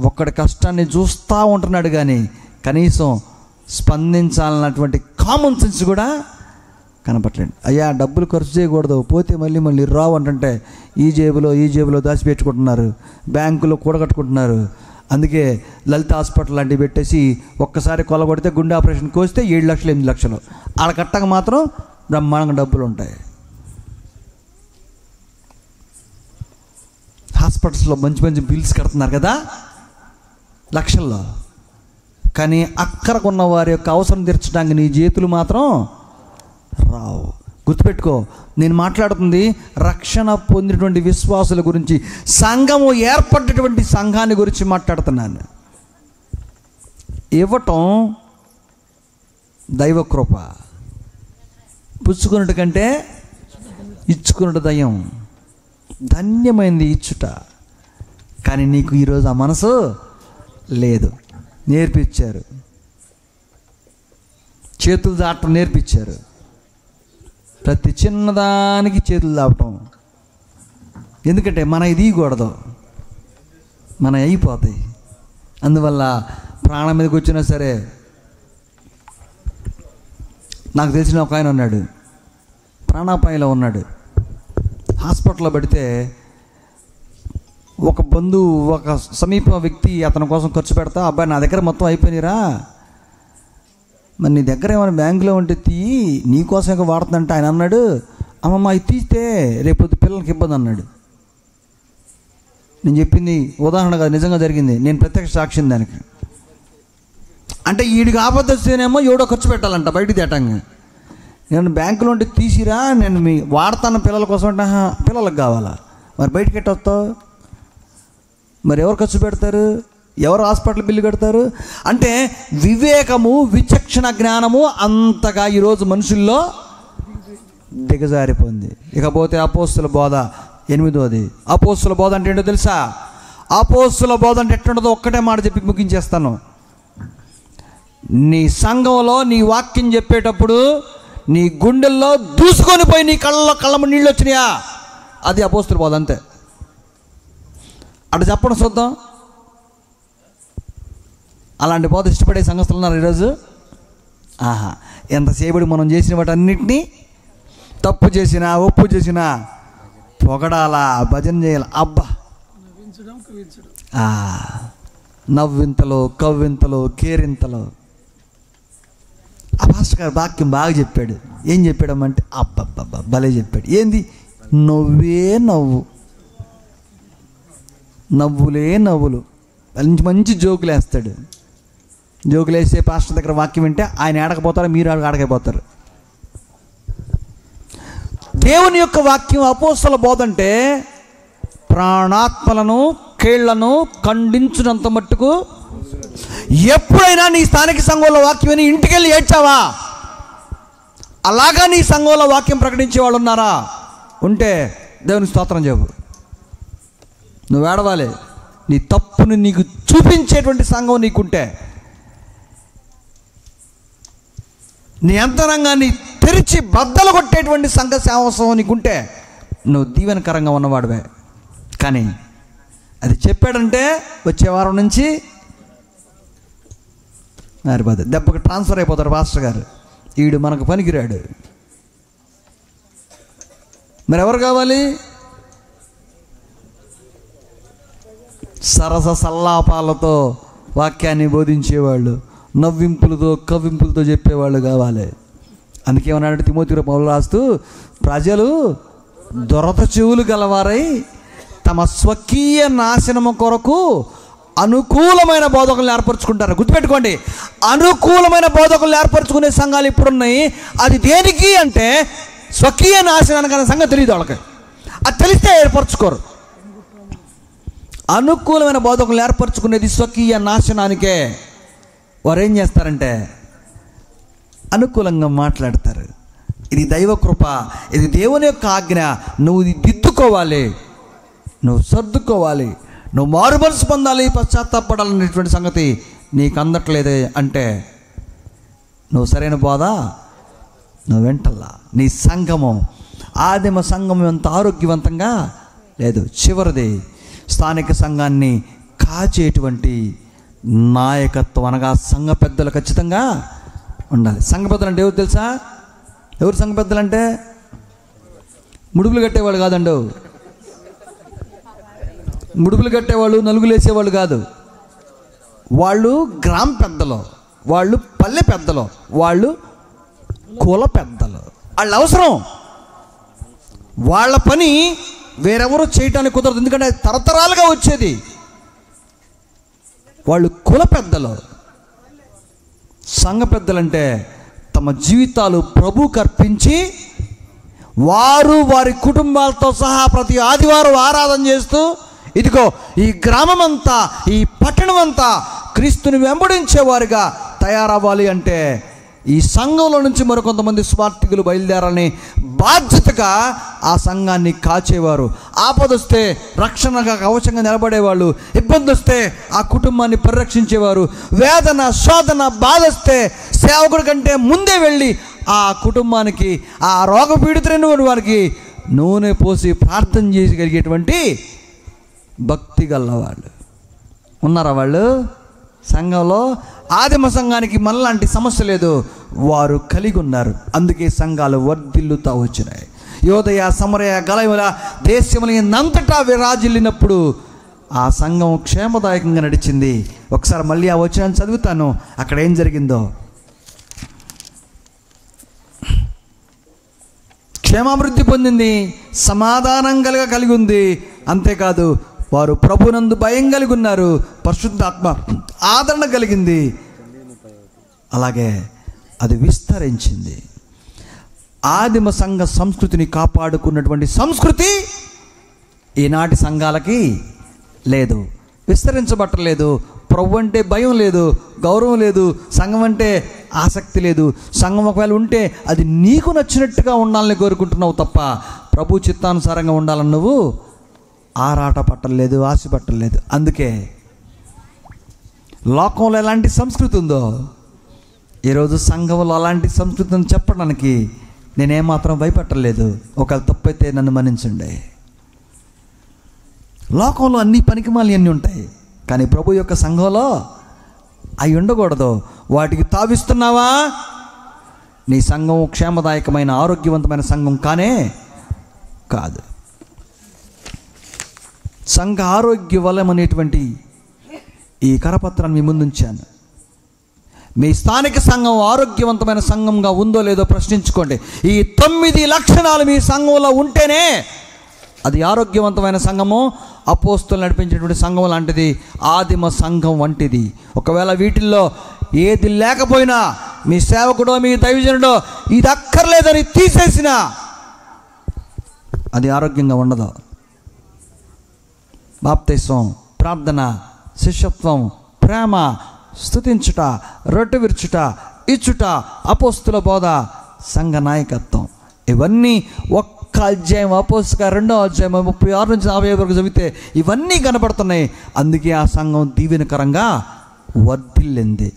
ఒక్కడి కష్టాన్ని చూస్తూ ఉంటున్నాడు కానీ కనీసం స్పందించాలన్నటువంటి కామన్ సెన్స్ కూడా కనపట్లేదు. అయ్యా డబ్బులు ఖర్చు చేయకూడదు, పోతే మళ్ళీ రావు అంటుంటే ఈ జేబులో దాచిపెట్టుకుంటున్నారు, బ్యాంకులో కూడగట్టుకుంటున్నారు. అందుకే లలిత హాస్పిటల్ లాంటివి పెట్టేసి ఒక్కసారి కొలగొడితే గుండె ఆపరేషన్కి వస్తే 7 లక్షలు 8 లక్షలు ఆడ కట్టక మాత్రం బ్రహ్మాండంగా డబ్బులు ఉంటాయి. హాస్పిటల్స్లో మంచి బిల్స్ కడుతున్నారు కదా లక్షల్లో. కానీ అక్కరకున్న వారి యొక్క అవసరం తీర్చడానికి నీ చేతులు మాత్రం రావు. గుర్తుపెట్టుకో, నేను మాట్లాడుతుంది రక్షణ పొందినటువంటి విశ్వాసుల గురించి, సంఘము ఏర్పడినటువంటి సంఘాన్ని గురించి మాట్లాడుతున్నాను. ఇవ్వటం దైవ కృప, పుచ్చుకున్నట్టు కంటే ఇచ్చుకున్నట్టు దయ్యం. ధన్యమైంది ఇచ్చుట. కానీ నీకు ఈరోజు ఆ మనసు లేదు. నేర్పించారు, చేతులు దాటం నేర్పించారు, ప్రతి చిన్నదానికి చేతులు దాపటం. ఎందుకంటే మన ఇదియకూడదు, మన అయిపోతాయి. అందువల్ల ప్రాణం మీదకి వచ్చినా సరే, నాకు తెలిసిన ఒక ఆయన ఉన్నాడు, ప్రాణాపాయంలో ఉన్నాడు. హాస్పిటల్లో పెడితే ఒక బంధువు, ఒక సమీప వ్యక్తి అతని కోసం ఖర్చు పెడతా, అబ్బాయి నా దగ్గర మొత్తం అయిపోయినారా, మరి నీ దగ్గర ఏమైనా బ్యాంకులో ఉంటే తీయి, నీకోసం ఇంకా వాడుతుందంటే ఆయన అన్నాడు, అమ్మమ్మ ఇది తీస్తే రేపొద్దు పిల్లలకి ఇబ్బంది అన్నాడు. నేను చెప్పింది ఉదాహరణగా నిజంగా జరిగింది, నేను ప్రత్యక్ష సాక్షిని దానికి. అంటే వీడికి ఆపద వస్తేనేమో ఎవడో ఖర్చు పెట్టాలంట బయటికి తేటంగా. నేను బ్యాంకులో ఉంటే తీసిరా, నేను మీ వాడతాను పిల్లల కోసం అంటే, పిల్లలకు కావాలా, మరి బయటికి ఎట్ట వస్తావు, మరి ఎవరు ఖర్చు పెడతారు, ఎవరు హాస్పిటల్ బిల్లు కడతారు? అంటే వివేకము, విచక్షణ జ్ఞానము అంతగా ఈరోజు మనుషుల్లో దిగజారిపోయింది. ఇకపోతే అపోస్తుల బోధ 8వ అపోస్తుల బోధ అంటే ఏంటో తెలుసా? అపోస్తుల బోధ అంటే ఎట్లుంటుందో ఒక్కటే మాట చెప్పి ముగించేస్తాను. నీ సంఘంలో నీ వాక్యం చెప్పేటప్పుడు నీ గుండెల్లో దూసుకొని పోయి నీ కళ్ళము నీళ్ళు వచ్చినాయా, అది అపోస్తుల బోధ అంతే. అటు చెప్పడం చూద్దాం. అలాంటి బోధ ఇష్టపడే సంఘస్థులు ఉన్నారు ఈరోజు. ఎంతసేపటి మనం చేసిన వాటన్నిటినీ, తప్పు చేసినా ఒప్పు చేసినా పొగడాలా, భజన చేయాలి. అబ్బా, నవ్వింతలు, కవ్వింతలు, కేరింతలు. ఆ పాస్టర్ గారు వాక్యం బాగా చెప్పాడు. ఏం చెప్పాడమ్మంటే, అబ్బబ్బబ్బా భలే చెప్పాడు. ఏంది? నవ్వే నవ్వు, నవ్వులే నవ్వులు. మంచి జోకులు వేస్తాడు. జోకులు వేసే పాస్టర్ దగ్గర వాక్యం వింటే ఆయన ఆడకపోతారు, మీరు ఆడకపోతారు. దేవుని యొక్క వాక్యం అపోస్తల బోధ అంటే ప్రాణాత్మలను, కేళ్లను ఖండించినంత మట్టుకు. ఎప్పుడైనా నీ స్థానిక సంఘంలో వాక్యం విని ఇంటికి వెళ్ళి ఏడ్చావా? అలాగా నీ సంఘంలో వాక్యం ప్రకటించే వాళ్ళు ఉన్నారా? ఉంటే దేవుని స్తోత్రం చెప్పు. నువ్వు ఏడవాలి. నీ తప్పుని నీకు చూపించేటువంటి సంఘం నీకుంటే, నీ అంతరంగాన్ని తెరిచి బద్దలు కొట్టేటువంటి సంఘ సేవసం నీకుంటే నువ్వు దీవెనకరంగా ఉన్నవాడివే. కానీ అది చెప్పాడంటే వచ్చే వారం నుంచి మారిపోతుంది. దెబ్బకి ట్రాన్స్ఫర్ అయిపోతారు పాస్టర్ గారు, వీడు మనకు పనికిరాడు. మరి ఎవరు కావాలి? సరస సల్లాపాలతో వాక్యాన్ని బోధించేవాళ్ళు, నవ్వింపులతో కవ్వింపులతో చెప్పేవాళ్ళు కావాలి. అందుకేమన్నాడు తిమోతిలో పౌలు రాస్తూ, ప్రజలు దొరత చెవులు గలవారై తమ స్వకీయ నాశనము కొరకు అనుకూలమైన బోధకులను ఏర్పరచుకుంటారు. గుర్తుపెట్టుకోండి, అనుకూలమైన బోధకులను ఏర్పరచుకునే సంఘాలు ఇప్పుడున్నాయి. అది దేనికి అంటే స్వకీయ నాశనానికి అనే సంగతి తెలియదు వాళ్ళకి. అది తెలిస్తే ఏర్పరచుకోరు. అనుకూలమైన బోధకులను ఏర్పరచుకునేది స్వకీయ నాశనానికే. వారు ఏం చేస్తారంటే అనుకూలంగా మాట్లాడతారు. ఇది దైవ కృప, ఇది దేవుని యొక్క ఆజ్ఞ. నువ్వు ఇది దిద్దుకోవాలి, నువ్వు సర్దుకోవాలి, నువ్వు మారు మనసు పొందాలి, పశ్చాత్తాపడాలనేటువంటి సంగతి నీకు అందట్లేదే అంటే నువ్వు సరైన బోధ నువ్వు వెంటల్లా. నీ సంఘము, ఆదిమ సంఘం ఎంత ఆరోగ్యవంతంగా లేదు. చివరిది, స్థానిక సంఘాన్ని కాచేటువంటి నాయకత్వం అనగా సంఘ పెద్దలు ఖచ్చితంగా ఉండాలి. సంఘ పెద్దలు అంటే ఎవరు తెలుసా? ఎవరు సంఘ పెద్దలు అంటే? ముడుపులు కట్టేవాళ్ళు కాదండి, ముడుపులు కట్టేవాళ్ళు, నలుగులు వేసేవాళ్ళు కాదు. వాళ్ళు గ్రామ పెద్దలు, వాళ్ళు పల్లె పెద్దలు, వాళ్ళు కుల పెద్దలు. వాళ్ళ అవసరం, వాళ్ళ పని వేరెవరూ చేయటానికి కుదరదు. ఎందుకంటే తరతరాలుగా వచ్చేది. వాళ్ళు కుల పెద్దలు. సంఘ పెద్దలంటే తమ జీవితాలు ప్రభువుకు అర్పించి వారు వారి కుటుంబాలతో సహా ప్రతి ఆదివారం ఆరాధన చేస్తూ, ఇదిగో ఈ గ్రామం అంతా, ఈ పట్టణం అంతా క్రీస్తుని వెంబడించేవారుగా తయారవ్వాలి అంటే ఈ సంఘంలో నుంచి మరికొంతమంది స్వార్థికులు బయలుదేరాలని బాధ్యతగా ఆ సంఘాన్ని కాచేవారు. ఆపదొస్తే రక్షణగా కవచంగా నిలబడేవాళ్ళు, ఇబ్బంది వస్తే ఆ కుటుంబాన్ని పరిరక్షించేవారు, వేదన శోధన బాధ వస్తే సేవకుడి కంటే ముందే వెళ్ళి ఆ కుటుంబానికి, ఆ రోగపీడితులైన వారికి నూనె పోసి ప్రార్థన చేయగలిగేటువంటి భక్తి గల్లవాళ్ళు ఉన్నారా? వాళ్ళు సంఘంలో ఆదిమ సంఘానికి మనలాంటి సమస్య లేదు, వారు కలిగి ఉన్నారు. అందుకే సంఘాలు వర్ధిల్లుతా వచ్చినాయి. యోదయ, సమరయ, గలయముల దేశములంతటా విరాజిల్లినప్పుడు ఆ సంఘం క్షేమదాయకంగా నడిచింది. ఒకసారి మళ్ళీ ఆ వచనాన్ని చదువుతాను, అక్కడ ఏం జరిగిందో. క్షేమాభివృద్ధి పొందింది, సమాధానం కలిగి ఉంది. అంతేకాదు వారు ప్రభునందు భయం కలిగి ఉన్నారు, పరిశుద్ధాత్మ ఆదరణ కలిగింది. అలాగే అది విస్తరించింది. ఆదిమ సంఘ సంస్కృతిని కాపాడుకున్నటువంటి సంస్కృతి ఈనాటి సంఘాలకి లేదు, విస్తరించబట్టలేదు. ప్రభు అంటే భయం లేదు, గౌరవం లేదు, సంఘం అంటే ఆసక్తి లేదు. సంఘం ఒకవేళ ఉంటే అది నీకు నచ్చినట్టుగా ఉండాలని కోరుకుంటున్నావు తప్ప ప్రభు చిత్తానుసారంగా ఉండాలని నువ్వు ఆరాట పట్టలేదు, ఆశ పట్టలేదు. అందుకే లోకంలో ఎలాంటి సంస్కృతి ఉందో ఈరోజు సంఘంలో అలాంటి సంస్కృతిని చెప్పడానికి నేనేమాత్రం భయపట్టలేదు. ఒకవేళ తప్పైతే నన్ను మన్నించండి. లోకంలో అన్ని పనికిమాలి అన్నీ ఉంటాయి, కానీ ప్రభు యొక్క సంఘంలో అవి ఉండకూడదు. వాటికి తావిస్తున్నావా? నీ సంఘం క్షేమదాయకమైన ఆరోగ్యవంతమైన సంఘం కానే కాదు. సంఘ ఆరోగ్య వలయం అనేటువంటి ఈ కరపత్రాన్ని మీ ముందుంచాను. మీ స్థానిక సంఘం ఆరోగ్యవంతమైన సంఘంగా ఉందో లేదో ప్రశ్నించుకోండి. ఈ 9 లక్షణాలు మీ సంఘంలో ఉంటేనే అది ఆరోగ్యవంతమైన సంఘము, అపోస్తులు నడిపించేటువంటి సంఘం లాంటిది, ఆదిమ సంఘం వంటిది. ఒకవేళ వీటిల్లో ఏది లేకపోయినా మీ సేవకుడో మీ దైవజనుడో ఇది అక్కర్లేదని తీసేసినా అది ఆరోగ్యంగా ఉండదు. బాప్తిసం, ప్రార్థన, శిష్యత్వం, ప్రేమ, స్తుతించుట, రొట్టె విరుచుట, ఇచ్చుట, అపోస్తుల బోధ, సంఘ నాయకత్వం, ఇవన్నీ ఒక్క అధ్యాయం అపోస్తల 2వ అధ్యాయం 36 నుంచి 40 వరకు చదివితే ఇవన్నీ కనపడుతున్నాయి. అందుకే ఆ సంఘం దీవెనకరంగా వర్ధిల్లింది.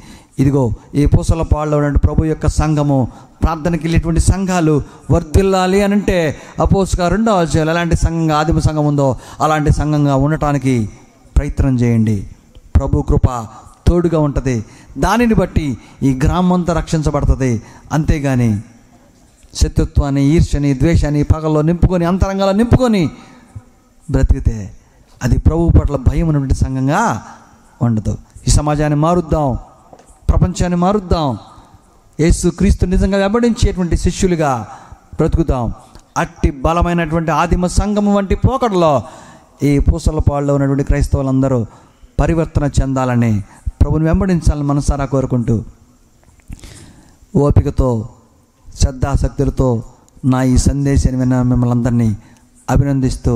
ఇదిగో ఈ పూసలపాడులో ఉన్న ప్రభు యొక్క సంఘము, ప్రార్థనకి వెళ్ళేటువంటి సంఘాలు వర్ధిల్లాలి అని అంటే అపోస్తల 2వ అధ్యాయం ఎలాంటి సంఘంగా ఆదిమ సంఘం ఉందో అలాంటి సంఘంగా ఉండటానికి ప్రయత్నం చేయండి. ప్రభు కృప తోడుగా ఉంటుంది. దానిని బట్టి ఈ గ్రామం అంతా రక్షించబడుతుంది. అంతేగాని శత్రుత్వాన్ని, ఈర్ష్యని, ద్వేషాన్ని పగల్లో నింపుకొని, అంతరంగాల్లో నింపుకొని బ్రతికితే అది ప్రభు పట్ల భయం ఉన్నటువంటి సంఘంగా ఉండదు. ఈ సమాజాన్ని మారుద్దాం, ప్రపంచాన్ని మారుద్దాం, యేసు క్రీస్తు నిజంగా వెంబడించేటువంటి శిష్యులుగా బ్రతుకుదాం. అట్టి బలమైనటువంటి ఆదిమ సంఘం వంటి పోకడలో ఈ పూసలపాడులో ఉన్నటువంటి క్రైస్తవులందరూ పరివర్తన చెందాలని, ప్రభుని వెంబడించాలని మనసారా కోరుకుంటూ, ఓపికతో శ్రద్ధాసక్తులతో నా ఈ సందేశాన్ని విన్న మిమ్మల్ని అందరినీ అభినందిస్తూ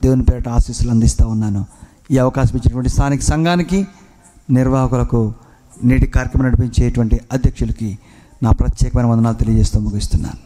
దేవుని పేరిట ఆశీస్సులు అందిస్తూ ఉన్నాను. ఈ అవకాశం ఇచ్చినటువంటి స్థానిక సంఘానికి, నిర్వాహకులకు, నేటి కార్యక్రమం నడిపించేటువంటి అధ్యక్షులకి నా ప్రత్యేకమైన వందనాలు తెలియజేస్తూ ముగిస్తున్నాను.